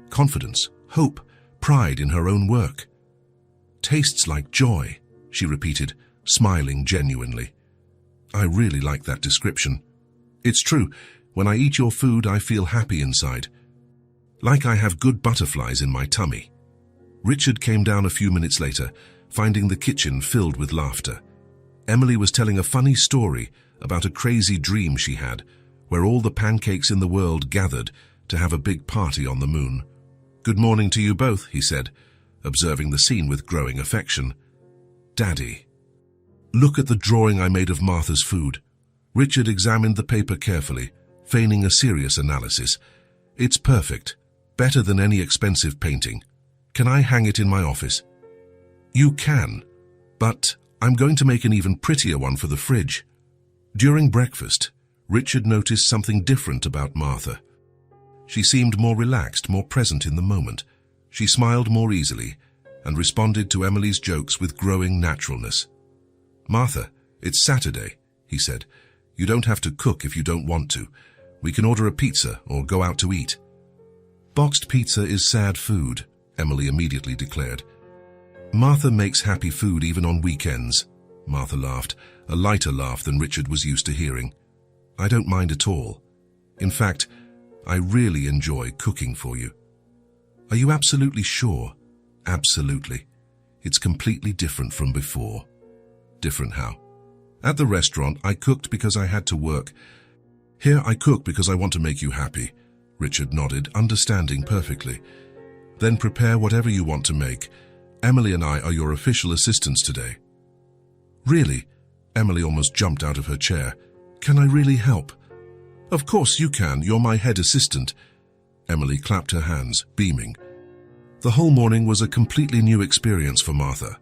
Confidence, hope, pride in her own work. "Tastes like joy," she repeated, smiling genuinely. "I really like that description. It's true. When I eat your food, I feel happy inside. Like I have good butterflies in my tummy." Richard came down a few minutes later, finding the kitchen filled with laughter. Emily was telling a funny story about a crazy dream she had, where all the pancakes in the world gathered to have a big party on the moon. "Good morning to you both," he said, observing the scene with growing affection. "Daddy, look at the drawing I made of Martha's food." Richard examined the paper carefully, feigning a serious analysis. "It's perfect, better than any expensive painting. Can I hang it in my office?" "You can, but I'm going to make an even prettier one for the fridge." During breakfast, Richard noticed something different about Martha. She seemed more relaxed, more present in the moment. She smiled more easily and responded to Emily's jokes with growing naturalness. "Martha, it's Saturday," he said. "You don't have to cook if you don't want to. We can order a pizza or go out to eat." "Boxed pizza is sad food," Emily immediately declared. Martha makes happy food even on weekends. Martha laughed, a lighter laugh than Richard was used to hearing. I don't mind at all. In fact, I really enjoy cooking for you. Are you absolutely sure? Absolutely. It's completely different from before. Different how? At the restaurant, I cooked because I had to work. Here, I cook because I want to make you happy. Richard nodded, understanding perfectly. Then prepare whatever you want to make. Emily and I are your official assistants today. Really? Emily almost jumped out of her chair. Can I really help? Of course you can. You're my head assistant. Emily clapped her hands, beaming. The whole morning was a completely new experience for Martha.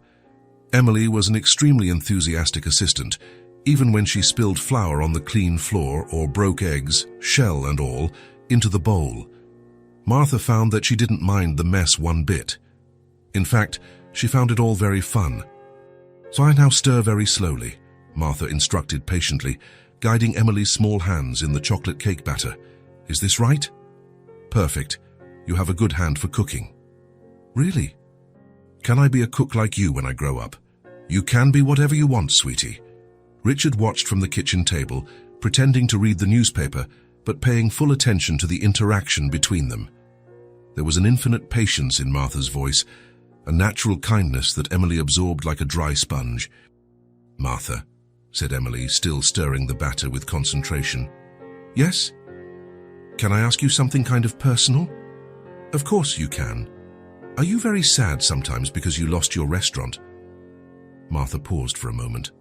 Emily was an extremely enthusiastic assistant, even when she spilled flour on the clean floor or broke eggs, shell and all, into the bowl. Martha found that she didn't mind the mess one bit. In fact, she found it all very fun. So I now stir very slowly, Martha instructed patiently, guiding Emily's small hands in the chocolate cake batter. Is this right? Perfect. You have a good hand for cooking. Really? Can I be a cook like you when I grow up? You can be whatever you want, sweetie. Richard watched from the kitchen table, pretending to read the newspaper, but paying full attention to the interaction between them. There was an infinite patience in Martha's voice, a natural kindness that Emily absorbed like a dry sponge. Martha, said Emily, still stirring the batter with concentration. Yes? Can I ask you something kind of personal? Of course you can. Are you very sad sometimes because you lost your restaurant? Martha paused for a moment.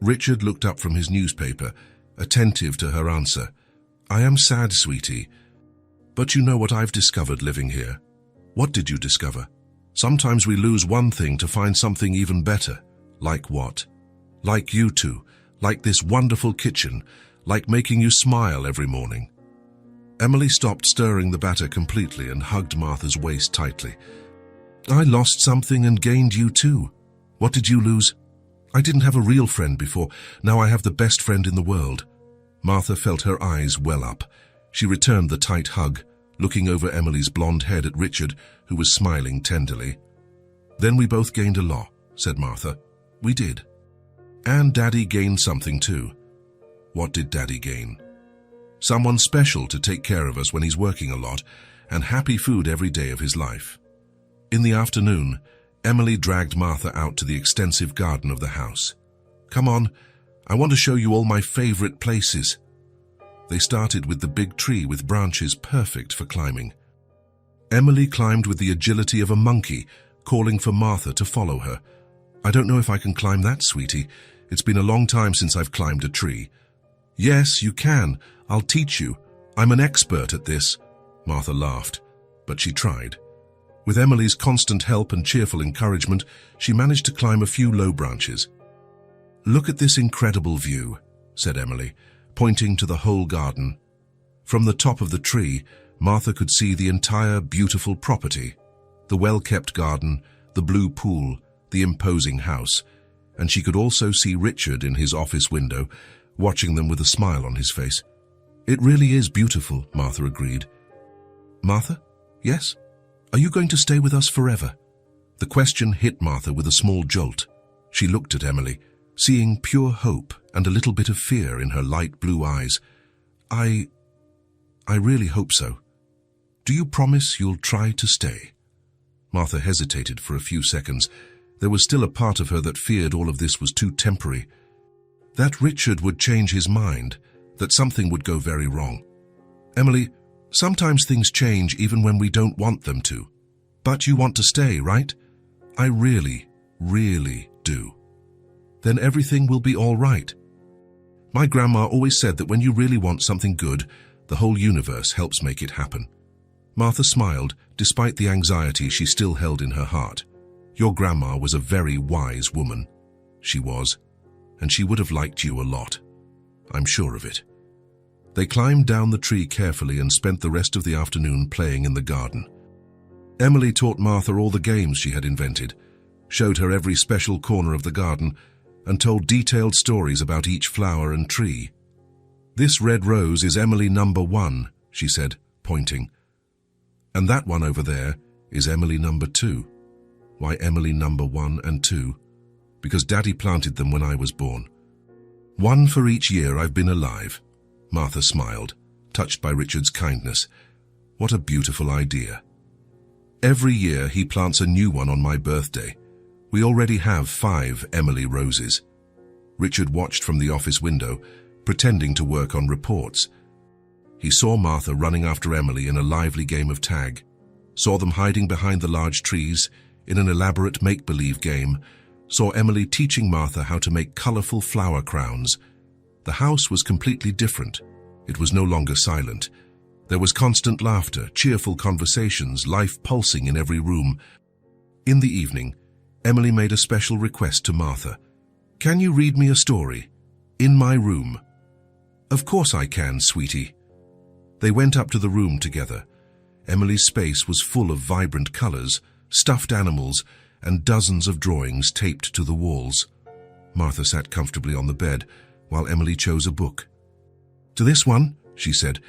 Richard looked up from his newspaper, attentive to her answer. I am sad, sweetie. But you know what I've discovered living here? What did you discover? Sometimes we lose one thing to find something even better. Like what? Like you two. Like this wonderful kitchen. Like making you smile every morning. Emily stopped stirring the batter completely and hugged Martha's waist tightly. I lost something and gained you too. What did you lose? I didn't have a real friend before. Now I have the best friend in the world. Martha felt her eyes well up. She returned the tight hug, looking over Emily's blonde head at Richard, who was smiling tenderly. Then we both gained a lot, said Martha. We did. And Daddy gained something too. What did Daddy gain? Someone special to take care of us when he's working a lot, and happy food every day of his life. In the afternoon, Emily dragged Martha out to the extensive garden of the house. Come on, I want to show you all my favorite places. They started with the big tree with branches perfect for climbing. Emily climbed with the agility of a monkey, calling for Martha to follow her. I don't know if I can climb that, sweetie. It's been a long time since I've climbed a tree. Yes, you can. I'll teach you. I'm an expert at this. Martha laughed, but she tried. With Emily's constant help and cheerful encouragement, she managed to climb a few low branches. Look at this incredible view, said Emily, pointing to the whole garden. From the top of the tree, Martha could see the entire beautiful property, the well-kept garden, the blue pool, the imposing house, and she could also see Richard in his office window, watching them with a smile on his face. It really is beautiful, Martha agreed. Martha? Yes? Are you going to stay with us forever? The question hit Martha with a small jolt. She looked at Emily, seeing pure hope and a little bit of fear in her light blue eyes. I really hope so. Do you promise you'll try to stay? Martha hesitated for a few seconds. There was still a part of her that feared all of this was too temporary. That Richard would change his mind, that something would go very wrong. Emily, sometimes things change even when we don't want them to. But you want to stay, right? I really, really do. Then everything will be all right. My grandma always said that when you really want something good, the whole universe helps make it happen. Martha smiled, despite the anxiety she still held in her heart. Your grandma was a very wise woman. She was, and she would have liked you a lot. I'm sure of it. They climbed down the tree carefully and spent the rest of the afternoon playing in the garden. Emily taught Martha all the games she had invented, showed her every special corner of the garden, and told detailed stories about each flower and tree. This red rose is Emily number 1, she said, pointing. And that one over there Is Emily number 2? Why Emily number 1 and 2? Because Daddy planted them when I was born. 1 for each year I've been alive. Martha smiled, touched by Richard's kindness. What a beautiful idea. Every year he plants a new one on my birthday. We already have 5 Emily roses. Richard watched from the office window, pretending to work on reports. He saw Martha running after Emily in a lively game of tag, saw them hiding behind the large trees in an elaborate make-believe game, saw Emily teaching Martha how to make colorful flower crowns. The house was completely different. It was no longer silent. There was constant laughter, cheerful conversations, life pulsing in every room. In the evening, Emily made a special request to Martha. "Can you read me a story? In my room?" "Of course I can, sweetie." They went up to the room together. Emily's space was full of vibrant colors, stuffed animals, and dozens of drawings taped to the walls. Martha sat comfortably on the bed, while Emily chose a book. "To this one," she said,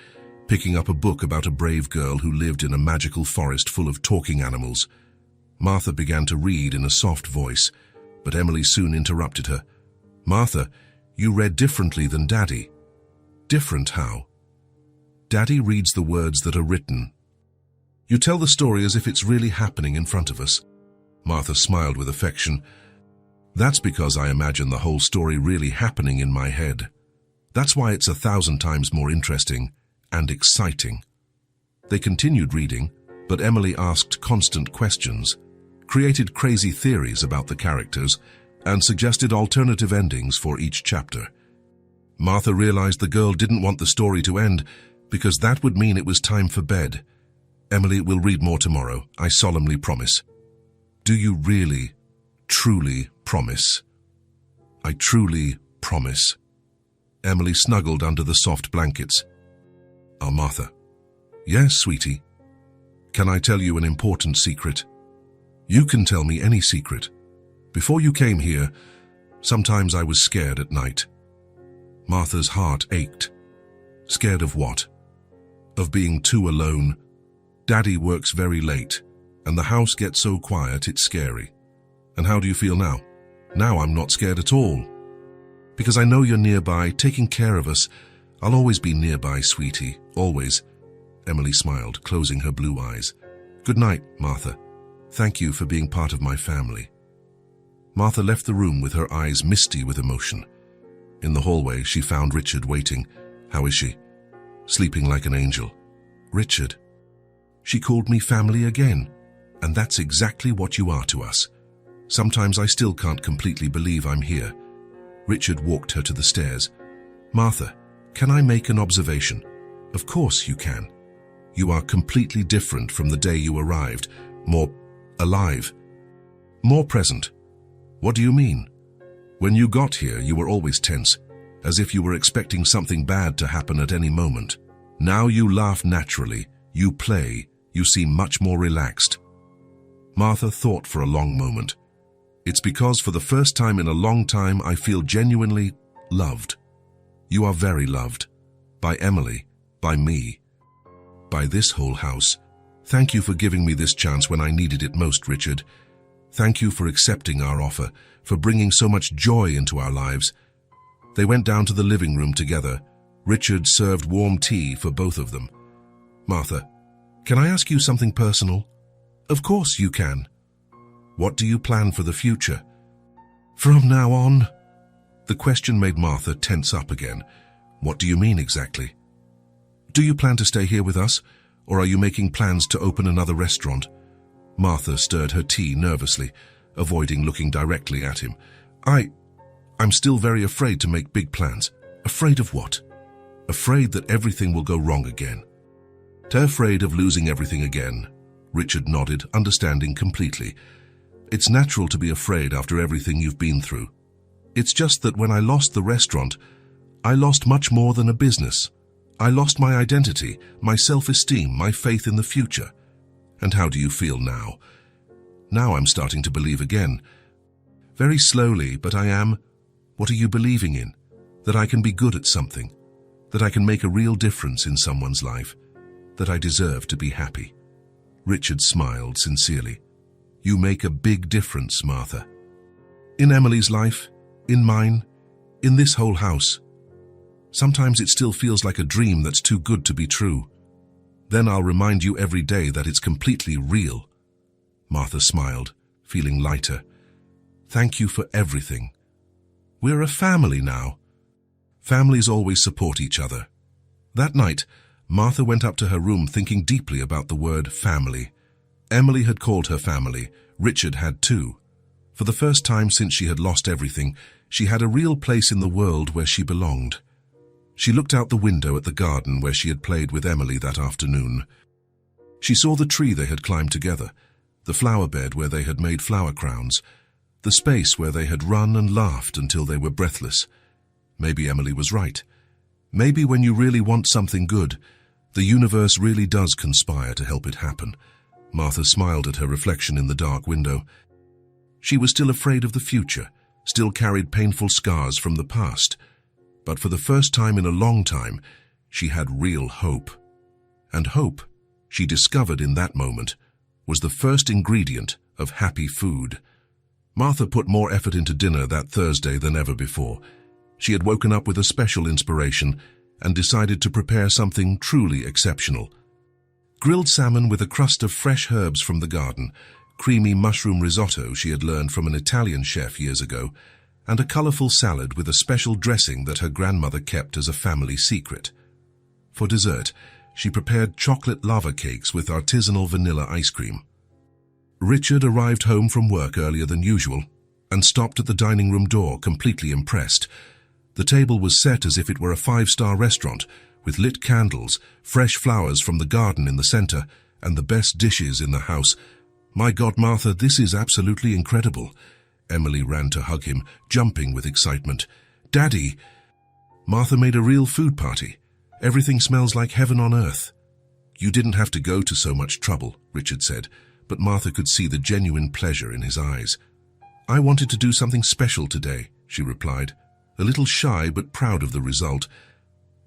picking up a book about a brave girl who lived in a magical forest full of talking animals. Martha began to read in a soft voice, but Emily soon interrupted her. "Martha, you read differently than Daddy." "Different how?" "Daddy reads the words that are written. You tell the story as if it's really happening in front of us." Martha smiled with affection. "That's because I imagine the whole story really happening in my head. That's why it's 1,000 times more interesting and exciting." They continued reading, but Emily asked constant questions, created crazy theories about the characters, and suggested alternative endings for each chapter. Martha realized the girl didn't want the story to end because that would mean it was time for bed. "Emily will read more tomorrow, I solemnly promise." "Do you really, truly promise?" "I truly promise." Emily snuggled under the soft blankets. "Oh, Martha." "Yes, sweetie." "Can I tell you an important secret?" "You can tell me any secret. Before you came here, sometimes I was scared at night." Martha's heart ached. Scared of what? Of being too alone. Daddy works very late, and the house gets so quiet it's scary. "And how do you feel now?" "Now I'm not scared at all. Because I know you're nearby, taking care of us. I'll always be nearby, sweetie, always." Emily smiled, closing her blue eyes. "Good night, Martha. Thank you for being part of my family." Martha left the room with her eyes misty with emotion. In the hallway, she found Richard waiting. "How is she?" "Sleeping like an angel." "Richard." "She called me family again, and that's exactly what you are to us. Sometimes I still can't completely believe I'm here." Richard walked her to the stairs. "Martha, can I make an observation?" "Of course you can. You are completely different from the day you arrived. More alive. More present." "What do you mean?" "When you got here, you were always tense, as if you were expecting something bad to happen at any moment. Now you laugh naturally, you play, you seem much more relaxed." Martha thought for a long moment. "It's because for the first time in a long time I feel genuinely loved. You are very loved. By Emily, by me, by this whole house. Thank you for giving me this chance when I needed it most, Richard. Thank you for accepting our offer, for bringing so much joy into our lives." They went down to the living room together. Richard served warm tea for both of them. "Martha, can I ask you something personal?" "Of course you can." "What do you plan for the future?" "From now on?" The question made Martha tense up again. "What do you mean exactly?" "Do you plan to stay here with us, or are you making plans to open another restaurant?" Martha stirred her tea nervously, avoiding looking directly at him. I'm still very afraid to make big plans." "Afraid of what?" "Afraid that everything will go wrong again." "Afraid of losing everything again." Richard nodded, understanding completely. "It's natural to be afraid after everything you've been through. It's just that when I lost the restaurant, I lost much more than a business. I lost my identity, my self-esteem, my faith in the future." "And how do you feel now?" "Now I'm starting to believe again. Very slowly, but I am." "What are you believing in?" "That I can be good at something. That I can make a real difference in someone's life. That I deserve to be happy." Richard smiled sincerely. "You make a big difference, Martha. In Emily's life, in mine, in this whole house. Sometimes it still feels like a dream that's too good to be true. Then I'll remind you every day that it's completely real." Martha smiled, feeling lighter. "Thank you for everything. We're a family now." Families always support each other. That night, Martha went up to her room thinking deeply about the word family. Emily had called her family. Richard had too. For the first time since she had lost everything, she had a real place in the world where she belonged. She looked out the window at the garden where she had played with Emily that afternoon. She saw the tree they had climbed together, the flower bed where they had made flower crowns, the space where they had run and laughed until they were breathless. Maybe Emily was right. Maybe when you really want something good, the universe really does conspire to help it happen. Martha smiled at her reflection in the dark window. She was still afraid of the future, still carried painful scars from the past. But for the first time in a long time, she had real hope. And hope, she discovered in that moment, was the first ingredient of happy food. Martha put more effort into dinner that Thursday than ever before. She had woken up with a special inspiration and decided to prepare something truly exceptional. Grilled salmon with a crust of fresh herbs from the garden, creamy mushroom risotto she had learned from an Italian chef years ago, and a colorful salad with a special dressing that her grandmother kept as a family secret. For dessert, she prepared chocolate lava cakes with artisanal vanilla ice cream. Richard arrived home from work earlier than usual and stopped at the dining room door, completely impressed. The table was set as if it were a five-star restaurant, with lit candles, fresh flowers from the garden in the center, and the best dishes in the house. "My God, Martha, this is absolutely incredible." Emily ran to hug him, jumping with excitement. "Daddy!" Martha made a real food party. "Everything smells like heaven on earth." "You didn't have to go to so much trouble," Richard said, but Martha could see the genuine pleasure in his eyes. "I wanted to do something special today," she replied, a little shy but proud of the result.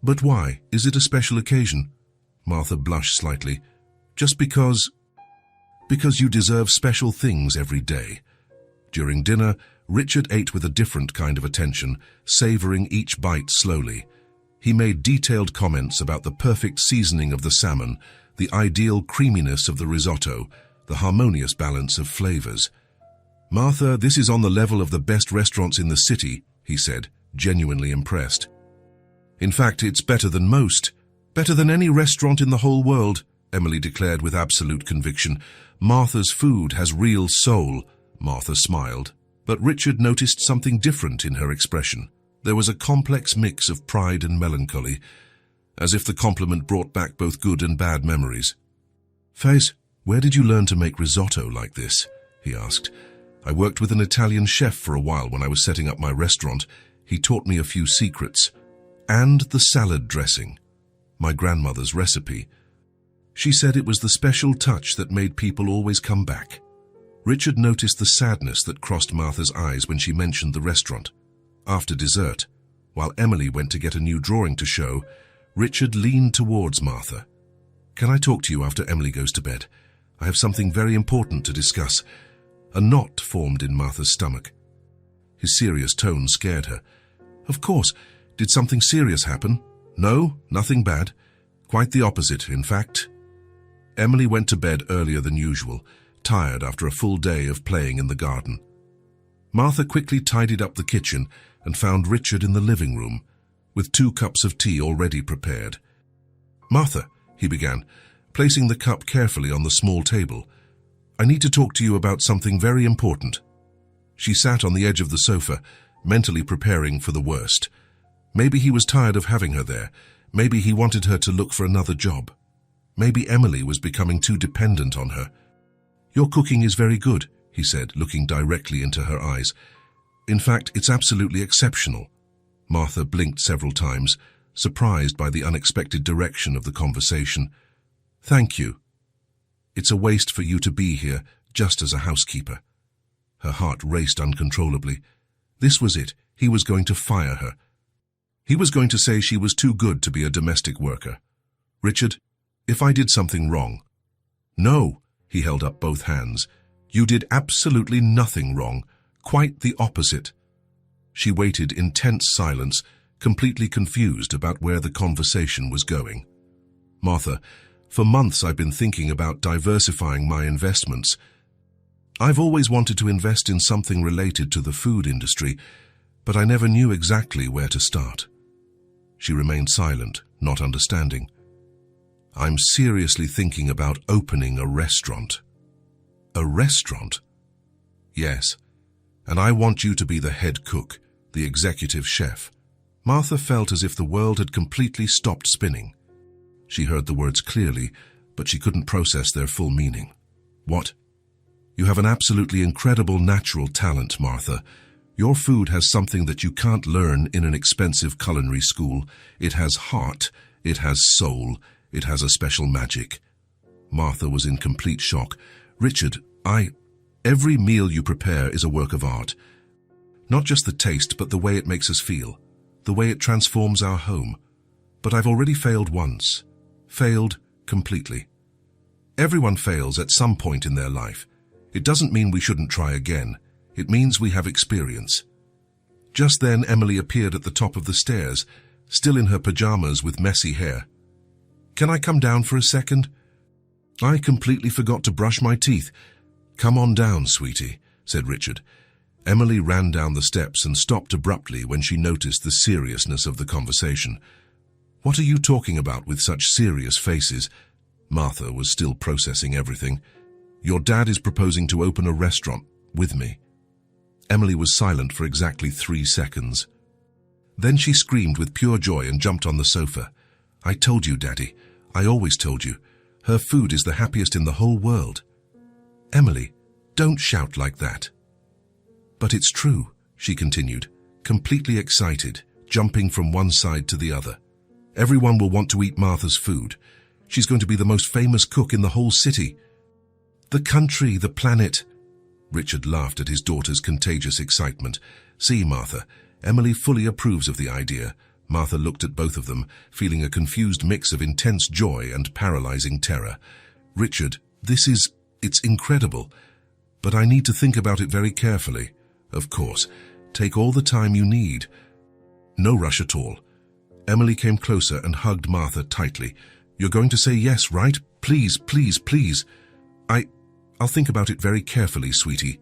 "But why? Is it a special occasion?" Martha blushed slightly. "Just because you deserve special things every day." During dinner, Richard ate with a different kind of attention, savoring each bite slowly. He made detailed comments about the perfect seasoning of the salmon, the ideal creaminess of the risotto, the harmonious balance of flavors. "Martha, this is on the level of the best restaurants in the city," he said, genuinely impressed. "In fact, it's better than most. Better than any restaurant in the whole world," Emily declared with absolute conviction. "Martha's food has real soul." Martha smiled, but Richard noticed something different in her expression. There was a complex mix of pride and melancholy, as if the compliment brought back both good and bad memories. "Faze, where did you learn to make risotto like this?" he asked. "I worked with an Italian chef for a while when I was setting up my restaurant. He taught me a few secrets. And the salad dressing. My grandmother's recipe. She said it was the special touch that made people always come back." Richard noticed the sadness that crossed Martha's eyes when she mentioned the restaurant. After dessert, while Emily went to get a new drawing to show, Richard leaned towards Martha. "Can I talk to you after Emily goes to bed? I have something very important to discuss." A knot formed in Martha's stomach. His serious tone scared her. "Of course. Did something serious happen?" "No, nothing bad. Quite the opposite, in fact." Emily went to bed earlier than usual, tired after a full day of playing in the garden. Martha quickly tidied up the kitchen and found Richard in the living room, with 2 cups of tea already prepared. "Martha," he began, placing the cup carefully on the small table, "I need to talk to you about something very important." She sat on the edge of the sofa, mentally preparing for the worst. Maybe he was tired of having her there. Maybe he wanted her to look for another job. Maybe Emily was becoming too dependent on her. "Your cooking is very good," he said, looking directly into her eyes. "In fact, it's absolutely exceptional." Martha blinked several times, surprised by the unexpected direction of the conversation. "Thank you. It's a waste for you to be here, just as a housekeeper." Her heart raced uncontrollably. This was it. He was going to fire her. He was going to say she was too good to be a domestic worker. "Richard, if I did something wrong..." "No," He held up both hands. You did absolutely nothing wrong. Quite the opposite. She waited in tense silence, completely confused about where the conversation was going. Martha, for months I've been thinking about diversifying my investments. I've always wanted to invest in something related to the food industry, but I never knew exactly where to start. She remained silent, not understanding. I'm seriously thinking about opening a restaurant. A restaurant? Yes, and I want you to be the head cook, the executive chef. Martha felt as if the world had completely stopped spinning. She heard the words clearly, but she couldn't process their full meaning. What? You have an absolutely incredible natural talent, Martha. Your food has something that you can't learn in an expensive culinary school. It has heart, it has soul, it has a special magic. Martha was in complete shock. Richard, every meal you prepare is a work of art. Not just the taste, but the way it makes us feel, the way it transforms our home. But I've already failed once. Failed completely. Everyone fails at some point in their life. It doesn't mean we shouldn't try again. It means we have experience. Just then, Emily appeared at the top of the stairs, still in her pajamas with messy hair. Can I come down for a second? I completely forgot to brush my teeth. Come on down, sweetie, said Richard. Emily ran down the steps and stopped abruptly when she noticed the seriousness of the conversation. What are you talking about with such serious faces? Martha was still processing everything. Your dad is proposing to open a restaurant with me. Emily was silent for exactly 3 seconds. Then she screamed with pure joy and jumped on the sofa. I told you, Daddy. I always told you. Her food is the happiest in the whole world. Emily, don't shout like that. But it's true, she continued, completely excited, jumping from one side to the other. Everyone will want to eat Martha's food. She's going to be the most famous cook in the whole city. The country, the planet. Richard laughed at his daughter's contagious excitement. See, Martha, Emily fully approves of the idea. Martha looked at both of them, feeling a confused mix of intense joy and paralyzing terror. Richard, it's incredible. But I need to think about it very carefully. Of course, take all the time you need. No rush at all. Emily came closer and hugged Martha tightly. You're going to say yes, right? Please, please, please. I'll think about it very carefully, sweetie.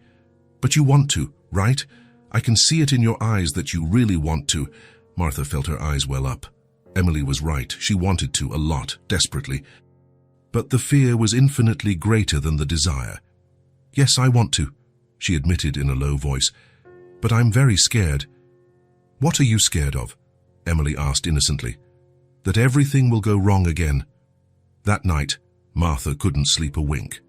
But you want to, right? I can see it in your eyes that you really want to. Martha felt her eyes well up. Emily was right. She wanted to, a lot, desperately. But the fear was infinitely greater than the desire. Yes, I want to, she admitted in a low voice. But I'm very scared. What are you scared of? Emily asked innocently. That everything will go wrong again. That night, Martha couldn't sleep a wink.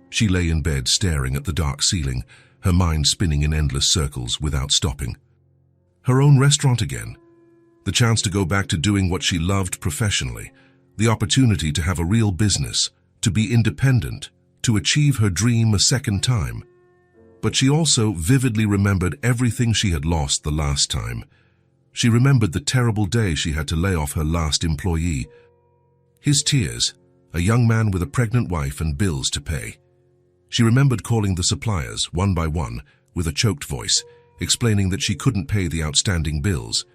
She lay in bed staring at the dark ceiling, her mind spinning in endless circles without stopping. Her own restaurant again. The chance to go back to doing what she loved professionally. The opportunity to have a real business, to be independent, to achieve her dream a second time. But she also vividly remembered everything she had lost the last time. She remembered the terrible day she had to lay off her last employee. His tears, a young man with a pregnant wife and bills to pay. She remembered calling the suppliers, one by one, with a choked voice, explaining that she couldn't pay the outstanding bills.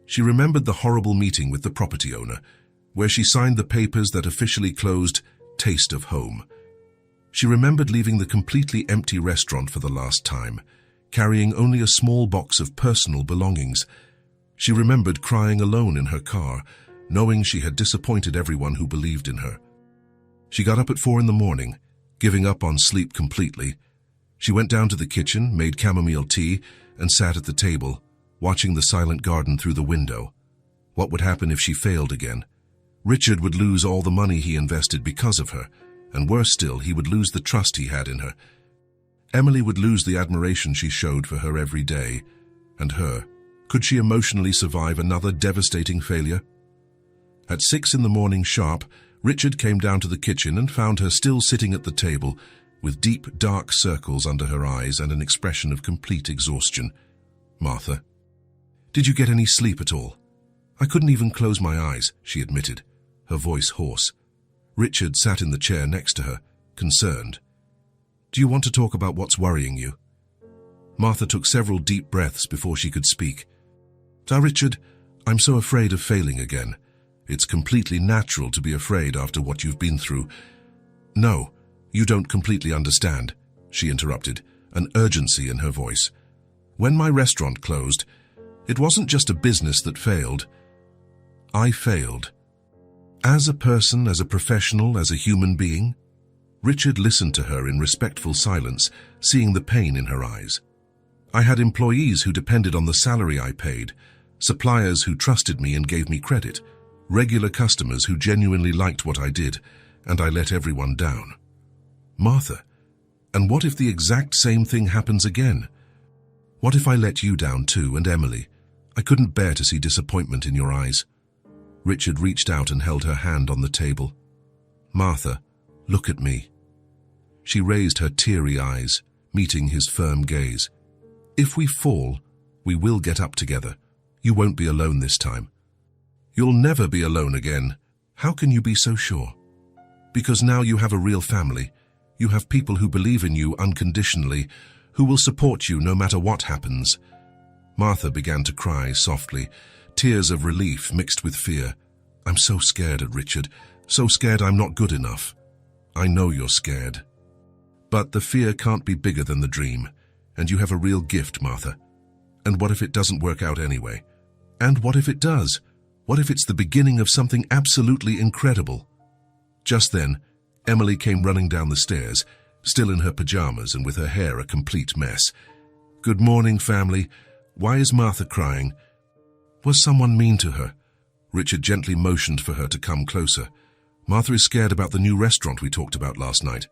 She remembered the horrible meeting with the property owner, where she signed the papers that officially closed Taste of Home. She remembered leaving the completely empty restaurant for the last time, carrying only a small box of personal belongings. She remembered crying alone in her car, knowing she had disappointed everyone who believed in her. She got up at 4 a.m, giving up on sleep completely. She went down to the kitchen, made chamomile tea, and sat at the table, watching the silent garden through the window. What would happen if she failed again? Richard would lose all the money he invested because of her, and worse still, he would lose the trust he had in her. Emily would lose the admiration she showed for her every day. And her, could she emotionally survive another devastating failure? At 6 a.m. sharp, Richard came down to the kitchen and found her still sitting at the table, with deep, dark circles under her eyes and an expression of complete exhaustion. Martha, did you get any sleep at all? I couldn't even close my eyes, she admitted, her voice hoarse. Richard sat in the chair next to her. concerned. "Do you want to talk about what's worrying you?" Martha took several deep breaths before she could speak. "Richard, I'm so afraid of failing again. It's completely natural to be afraid after what you've been through." "No, you don't completely understand," she interrupted, an urgency in her voice. "When my restaurant closed, it wasn't just a business that failed. I failed. As a person, as a professional, as a human being." Richard listened to her in respectful silence, seeing the pain in her eyes. "I had employees who depended on the salary I paid, suppliers who trusted me and gave me credit, regular customers who genuinely liked what I did, and I let everyone down." "Martha, and what if the exact same thing happens again? What if I let you down too, and Emily? I couldn't bear to see disappointment in your eyes." Richard reached out and held her hand on the table. "Martha, look at me." She raised her teary eyes, meeting his firm gaze. "If we fall, we will get up together. You won't be alone this time." "You'll never be alone again. How can you be so sure?" "Because now you have a real family. You have people who believe in you unconditionally, who will support you no matter what happens." Martha began to cry softly, tears of relief mixed with fear. "I'm so scared at Richard, so scared I'm not good enough." "I know you're scared. But the fear can't be bigger than the dream, and you have a real gift, Martha. And what if it doesn't work out anyway? And what if it does? What if it's the beginning of something absolutely incredible?" Just then, Emily came running down the stairs, still in her pajamas and with her hair a complete mess. "Good morning, family. Why is Martha crying? Was someone mean to her?" Richard gently motioned for her to come closer. "Martha is scared about the new restaurant we talked about last night."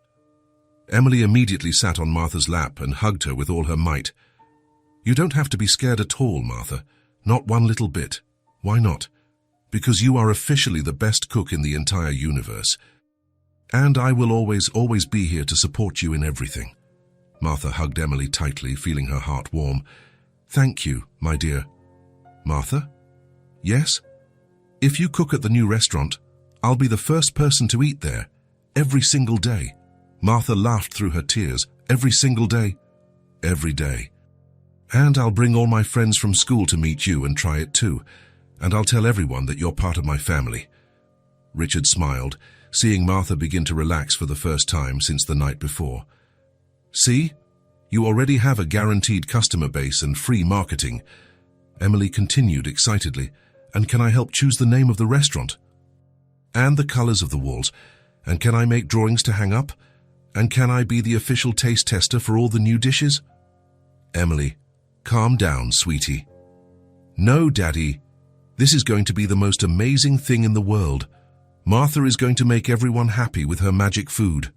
Emily immediately sat on Martha's lap and hugged her with all her might. "You don't have to be scared at all, Martha. Not one little bit. Why not? Because you are officially the best cook in the entire universe. And I will always be here to support you in everything." Martha hugged Emily tightly, feeling her heart warm. "Thank you, my dear." "Martha?" "Yes?" "If you cook at the new restaurant, I'll be the first person to eat there, every single day." Martha laughed through her tears. "Every single day?" "Every day. And I'll bring all my friends from school to meet you and try it too. And I'll tell everyone that you're part of my family." Richard smiled, seeing Martha begin to relax for the first time since the night before. "See? You already have a guaranteed customer base and free marketing." Emily continued excitedly. "And can I help choose the name of the restaurant? And the colors of the walls? And can I make drawings to hang up? And can I be the official taste tester for all the new dishes?" "Emily, calm down, sweetie." "No, Daddy. This is going to be the most amazing thing in the world. Martha is going to make everyone happy with her magic food."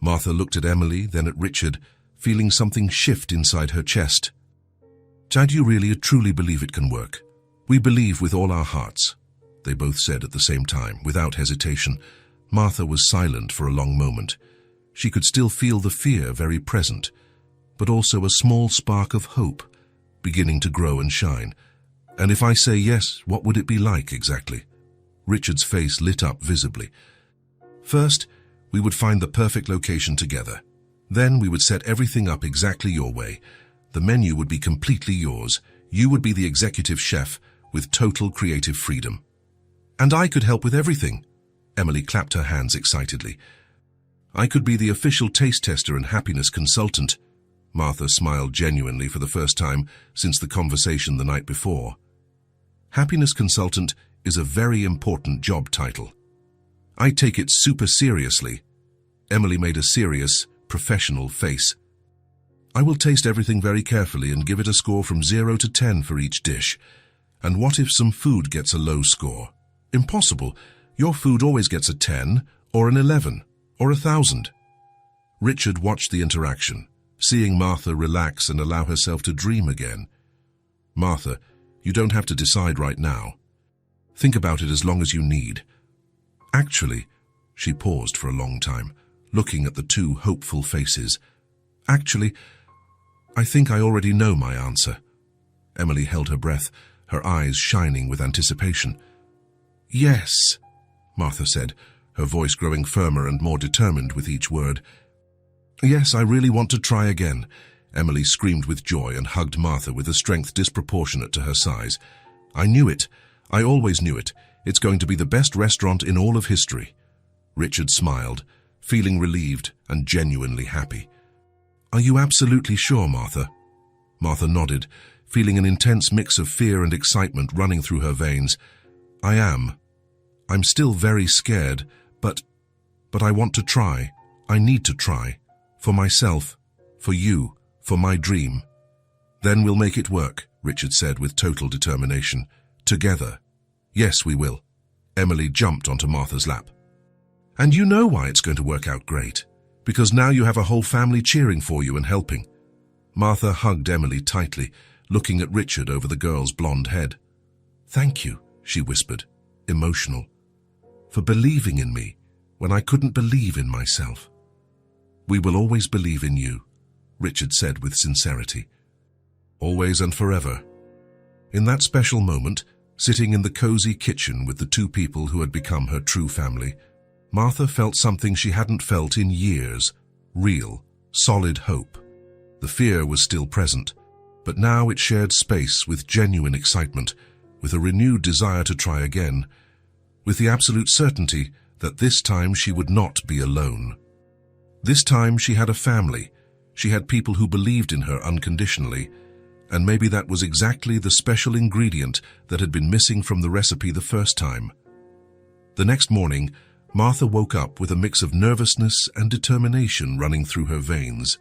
Martha looked at Emily, then at Richard, feeling something shift inside her chest. "Dad, you really truly believe it can work?" "We believe with all our hearts," they both said at the same time, without hesitation. Martha was silent for a long moment. She could still feel the fear very present, but also a small spark of hope beginning to grow and shine. "And if I say yes, what would it be like exactly?" Richard's face lit up visibly. "First, we would find the perfect location together. Then we would set everything up exactly your way. The menu would be completely yours. You would be the executive chef with total creative freedom." "And I could help with everything." Emily clapped her hands excitedly. "I could be the official taste tester and happiness consultant." Martha smiled genuinely for the first time since the conversation the night before. "Happiness consultant is a very important job title. I take it super seriously." Emily made a serious, professional face. "I will taste everything very carefully and give it a score from 0 to 10 for each dish. And what if some food gets a low score? Impossible. Your food always gets a 10 or an 11 or 1,000. Richard watched the interaction, seeing Martha relax and allow herself to dream again. "Martha, you don't have to decide right now. Think about it as long as you need. Actually," she paused for a long time, looking at the two hopeful faces. "Actually, I think I already know my answer." Emily held her breath, her eyes shining with anticipation. "Yes," Martha said, her voice growing firmer and more determined with each word. "Yes, I really want to try again," Emily screamed with joy and hugged Martha with a strength disproportionate to her size. "I knew it. I always knew it. It's going to be the best restaurant in all of history." Richard smiled, feeling relieved and genuinely happy. "Are you absolutely sure, Martha?" Martha nodded, feeling an intense mix of fear and excitement running through her veins. "I am. I'm still very scared, but I want to try. I need to try. For myself, for you, for my dream." "Then we'll make it work," Richard said with total determination. "Together." "Yes, we will." Emily jumped onto Martha's lap. "And you know why it's going to work out great. Because now you have a whole family cheering for you and helping." Martha hugged Emily tightly, looking at Richard over the girl's blonde head. "Thank you," she whispered, emotional, "for believing in me when I couldn't believe in myself." "We will always believe in you," Richard said with sincerity. "Always and forever." In that special moment, sitting in the cozy kitchen with the two people who had become her true family, Martha felt something she hadn't felt in years: real, solid hope. The fear was still present, but now it shared space with genuine excitement, with a renewed desire to try again, with the absolute certainty that this time she would not be alone. This time she had a family, she had people who believed in her unconditionally, and maybe that was exactly the special ingredient that had been missing from the recipe the first time. The next morning, Martha woke up with a mix of nervousness and determination running through her veins.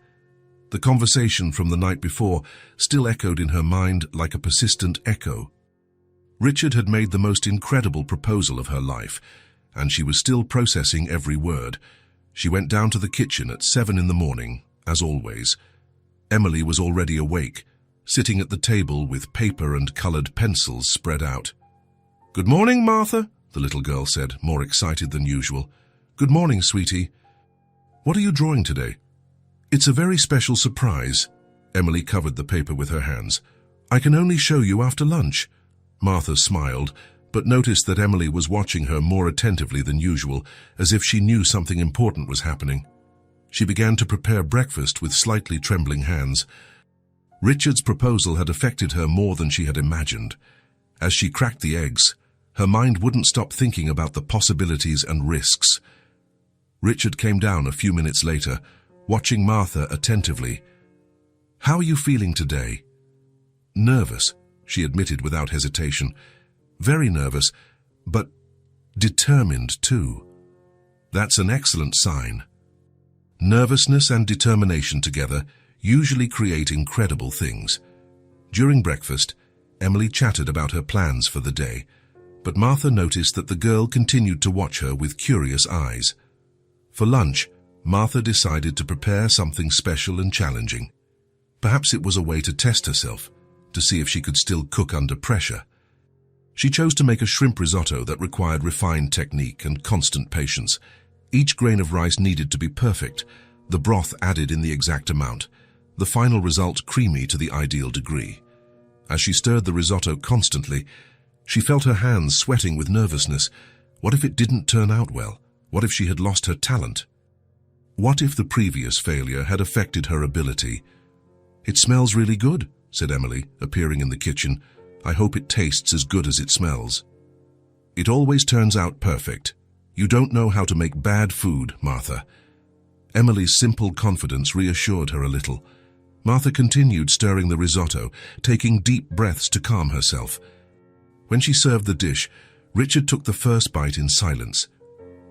The conversation from the night before still echoed in her mind like a persistent echo. Richard had made the most incredible proposal of her life, and she was still processing every word. She went down to the kitchen at 7 in the morning, as always. Emily was already awake, sitting at the table with paper and colored pencils spread out. "Good morning, Martha," the little girl said, more excited than usual. "Good morning, sweetie. What are you drawing today?" "It's a very special surprise." Emily covered the paper with her hands. "I can only show you after lunch." Martha smiled, but noticed that Emily was watching her more attentively than usual, as if she knew something important was happening. She began to prepare breakfast with slightly trembling hands. Richard's proposal had affected her more than she had imagined. As she cracked the eggs, her mind wouldn't stop thinking about the possibilities and risks. Richard came down a few minutes later, watching Martha attentively. "How are you feeling today?" "Nervous," she admitted without hesitation. "Very nervous, but determined too." "That's an excellent sign." Nervousness and determination together usually create incredible things. During breakfast, Emily chatted about her plans for the day, but Martha noticed that the girl continued to watch her with curious eyes. For lunch, Martha decided to prepare something special and challenging. Perhaps it was a way to test herself, to see if she could still cook under pressure. She chose to make a shrimp risotto that required refined technique and constant patience. Each grain of rice needed to be perfect, the broth added in the exact amount, the final result creamy to the ideal degree. As she stirred the risotto constantly, she felt her hands sweating with nervousness. What if it didn't turn out well? What if she had lost her talent? What if the previous failure had affected her ability? "It smells really good," said Emily, appearing in the kitchen. "I hope it tastes as good as it smells." "It always turns out perfect. You don't know how to make bad food, Martha." Emily's simple confidence reassured her a little. Martha continued stirring the risotto, taking deep breaths to calm herself. When she served the dish, Richard took the first bite in silence.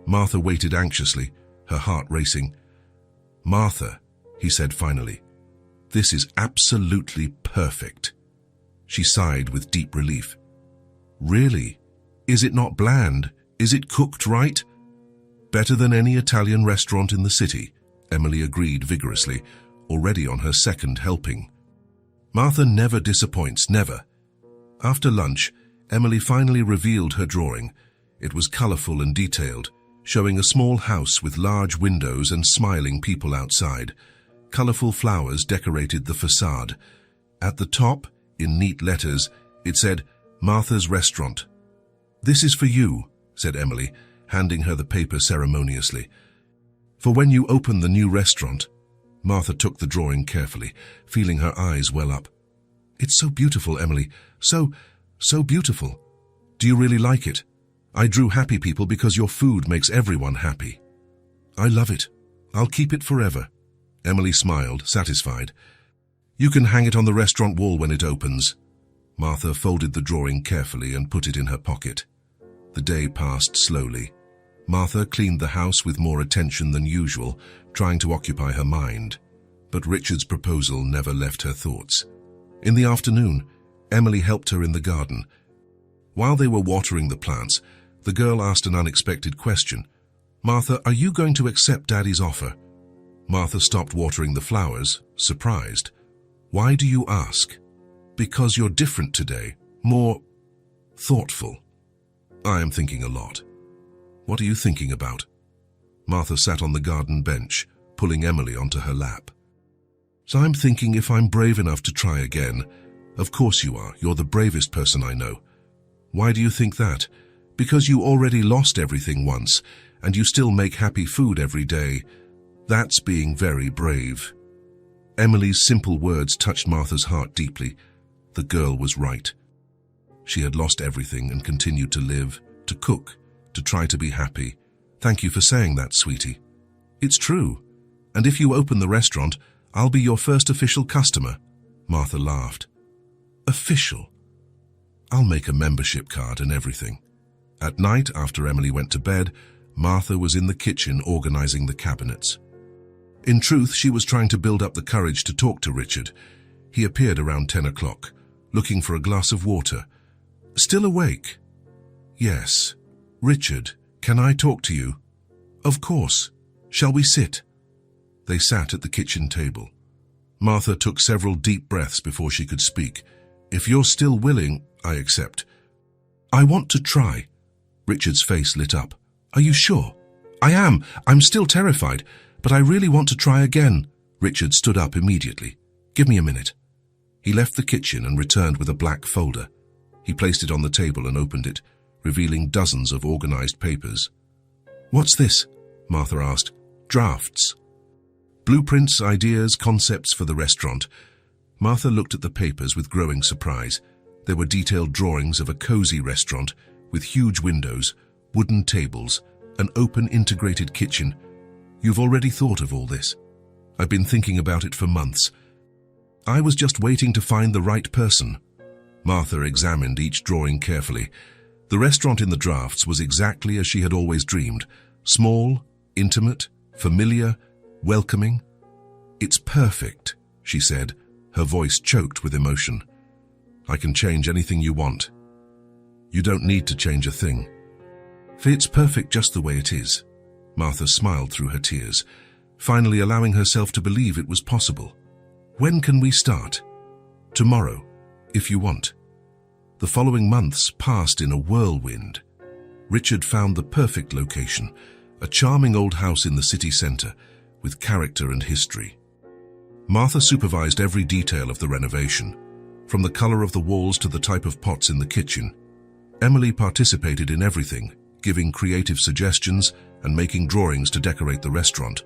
Martha waited anxiously, her heart racing. "Martha," he said finally, "this is absolutely perfect." She sighed with deep relief. "Really? Is it not bland? Is it cooked right?" "Better than any Italian restaurant in the city," Emily agreed vigorously, already on her second helping. Martha never disappoints, never. After lunch, Emily finally revealed her drawing. It was colorful and detailed, showing a small house with large windows and smiling people outside. Colorful flowers decorated the facade. At the top, in neat letters, it said, "Martha's Restaurant." "This is for you," said Emily, handing her the paper ceremoniously. "For when you open the new restaurant." Martha took the drawing carefully, feeling her eyes well up. "It's so beautiful, Emily. So beautiful. Do you really like it? I drew happy people because your food makes everyone happy." "I love it. I'll keep it forever." Emily smiled, satisfied. "You can hang it on the restaurant wall when it opens." Martha folded the drawing carefully and put it in her pocket. The day passed slowly. Martha cleaned the house with more attention than usual, trying to occupy her mind. But Richard's proposal never left her thoughts. In the afternoon, Emily helped her in the garden. While they were watering the plants, the girl asked an unexpected question. "Martha, are you going to accept Daddy's offer?" Martha stopped watering the flowers, surprised. "Why do you ask?" "Because you're different today, more thoughtful." "I am thinking a lot." "What are you thinking about?" Martha sat on the garden bench, pulling Emily onto her lap. "So I'm thinking if I'm brave enough to try again." "Of course you are. You're the bravest person I know." "Why do you think that?" "Because you already lost everything once, and you still make happy food every day. That's being very brave." Emily's simple words touched Martha's heart deeply. The girl was right. She had lost everything and continued to live, to cook, to try to be happy. "Thank you for saying that, sweetie." "It's true. And if you open the restaurant, I'll be your first official customer." Martha laughed. "Official? I'll make a membership card and everything." At night, after Emily went to bed, Martha was in the kitchen organizing the cabinets. In truth, she was trying to build up the courage to talk to Richard. He appeared around 10 o'clock, looking for a glass of water. "Still awake?" "Yes." "Richard, can I talk to you?" "Of course. Shall we sit?" They sat at the kitchen table. Martha took several deep breaths before she could speak. "If you're still willing, I accept." "I want to try." Richard's face lit up. "Are you sure?" "I am. I'm still terrified, but I really want to try again." Richard stood up immediately. "Give me a minute." He left the kitchen and returned with a black folder. He placed it on the table and opened it, revealing dozens of organized papers. "What's this?" Martha asked. "Drafts. Blueprints, ideas, concepts for the restaurant." Martha looked at the papers with growing surprise. There were detailed drawings of a cozy restaurant with huge windows, wooden tables, an open integrated kitchen. "You've already thought of all this?" "I've been thinking about it for months. I was just waiting to find the right person." Martha examined each drawing carefully. The restaurant in the drafts was exactly as she had always dreamed. Small, intimate, familiar, welcoming. "It's perfect," she said, her voice choked with emotion. "I can change anything you want." "You don't need to change a thing. It's perfect just the way it is." Martha smiled through her tears, finally allowing herself to believe it was possible. "When can we start?" "Tomorrow, if you want." The following months passed in a whirlwind. Richard found the perfect location, a charming old house in the city center, with character and history. Martha supervised every detail of the renovation, from the color of the walls to the type of pots in the kitchen. Emily participated in everything, giving creative suggestions and making drawings to decorate the restaurant.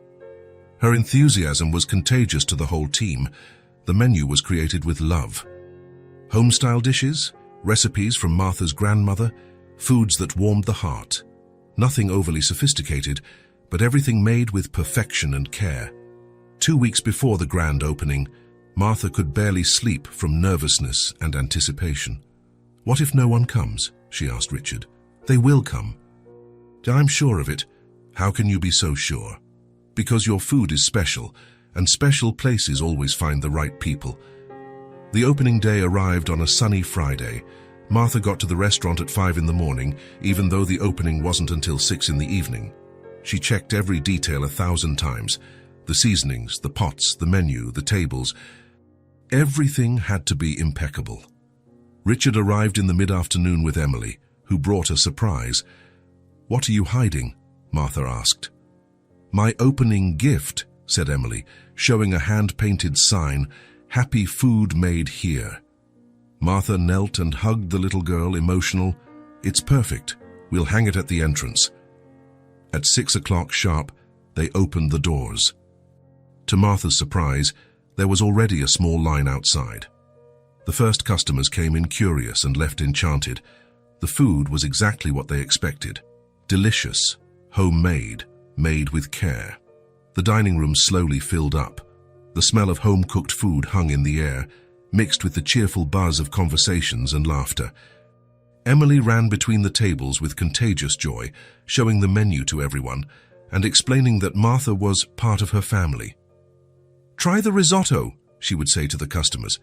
Her enthusiasm was contagious to the whole team. The menu was created with love. Home-style dishes, recipes from Martha's grandmother, foods that warmed the heart. Nothing overly sophisticated, but everything made with perfection and care. 2 weeks before the grand opening, Martha could barely sleep from nervousness and anticipation. "What if no one comes?" she asked Richard. "They will come." "I'm sure of it." "How can you be so sure?" "Because your food is special, and special places always find the right people." The opening day arrived on a sunny Friday. Martha got to the restaurant at 5 in the morning, even though the opening wasn't until 6 in the evening. She checked every detail 1,000 times. The seasonings, the pots, the menu, the tables. Everything had to be impeccable. Richard arrived in the mid-afternoon with Emily, who brought a surprise. "What are you hiding?" Martha asked. "My opening gift," said Emily, showing a hand-painted sign, "Happy food made here." Martha knelt and hugged the little girl, emotional. "It's perfect. We'll hang it at the entrance." At 6 o'clock sharp, they opened the doors. To Martha's surprise, there was already a small line outside. The first customers came in curious and left enchanted. The food was exactly what they expected. Delicious, homemade, made with care. The dining room slowly filled up. The smell of home-cooked food hung in the air, mixed with the cheerful buzz of conversations and laughter. Emily ran between the tables with contagious joy, showing the menu to everyone and explaining that Martha was part of her family. "Try the risotto," she would say to the customers.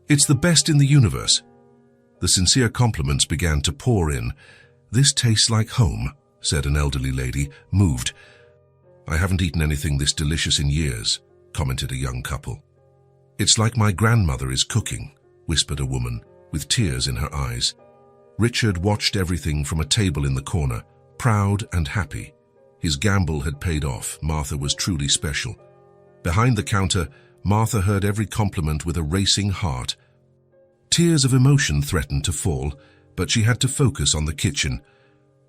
"It's the best in the universe." The sincere compliments began to pour in. "This tastes like home," said an elderly lady, moved. "I haven't eaten anything this delicious in years," commented a young couple. "It's like my grandmother is cooking," whispered a woman, with tears in her eyes. Richard watched everything from a table in the corner, proud and happy. His gamble had paid off. Martha was truly special. Behind the counter, Martha heard every compliment with a racing heart. Tears of emotion threatened to fall, but she had to focus on the kitchen.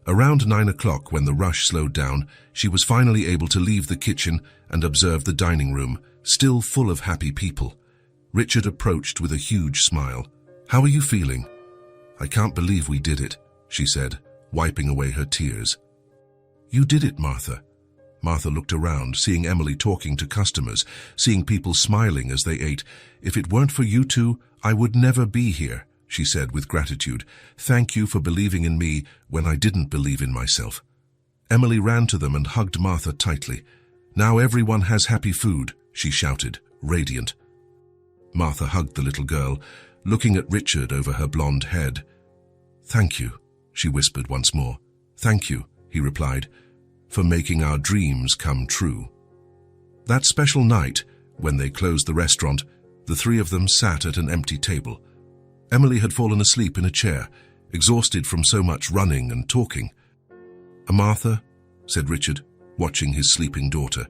Around 9 o'clock, when the rush slowed down, she was finally able to leave the kitchen and observe the dining room, still full of happy people. Richard approached with a huge smile. "How are you feeling?" "I can't believe we did it," she said, wiping away her tears. "You did it, Martha." Martha looked around, seeing Emily talking to customers, seeing people smiling as they ate. "If it weren't for you two, I would never be here," she said with gratitude. "Thank you for believing in me when I didn't believe in myself." Emily ran to them and hugged Martha tightly. "Now everyone has happy food," she shouted, radiant. Martha hugged the little girl, looking at Richard over her blonde head. "Thank you," she whispered once more. "Thank you," he replied, "for making our dreams come true." That special night, when they closed the restaurant, the three of them sat at an empty table. Emily had fallen asleep in a chair, exhausted from so much running and talking. "Martha," said Richard, watching his sleeping daughter,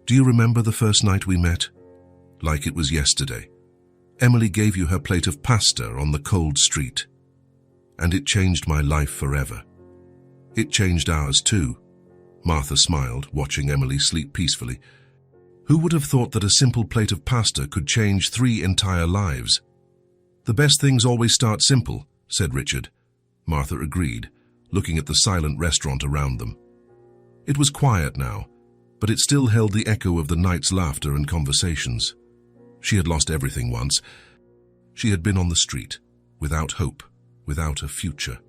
"do you remember the first night we met? Like it was yesterday. Emily gave you her plate of pasta on the cold street. And it changed my life forever. It changed ours too." Martha smiled, watching Emily sleep peacefully. Who would have thought that a simple plate of pasta could change 3 entire lives? "The best things always start simple," said Richard. Martha agreed, looking at the silent restaurant around them. It was quiet now, but it still held the echo of the night's laughter and conversations. She had lost everything once. She had been on the street, without hope, without a future.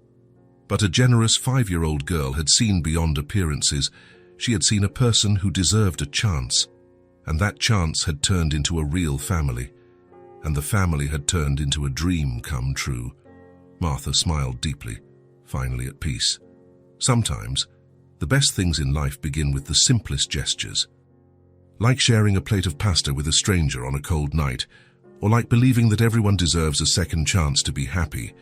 But a generous 5-year-old girl had seen beyond appearances. She had seen a person who deserved a chance, and that chance had turned into a real family, and the family had turned into a dream come true. Martha smiled deeply, finally at peace. Sometimes, the best things in life begin with the simplest gestures. Like sharing a plate of pasta with a stranger on a cold night, or like believing that everyone deserves a second chance to be happy.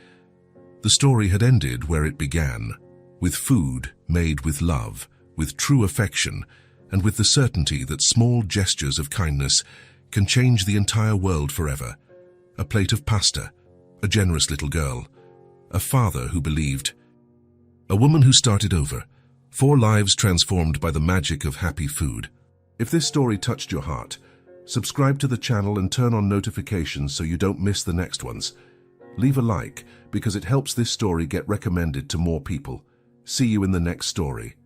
The story had ended where it began, with food made with love, with true affection, and with the certainty that small gestures of kindness can change the entire world forever. A plate of pasta, a generous little girl, a father who believed, a woman who started over, 4 lives transformed by the magic of happy food. If this story touched your heart, subscribe to the channel and turn on notifications so you don't miss the next ones. Leave a like because it helps this story get recommended to more people. See you in the next story.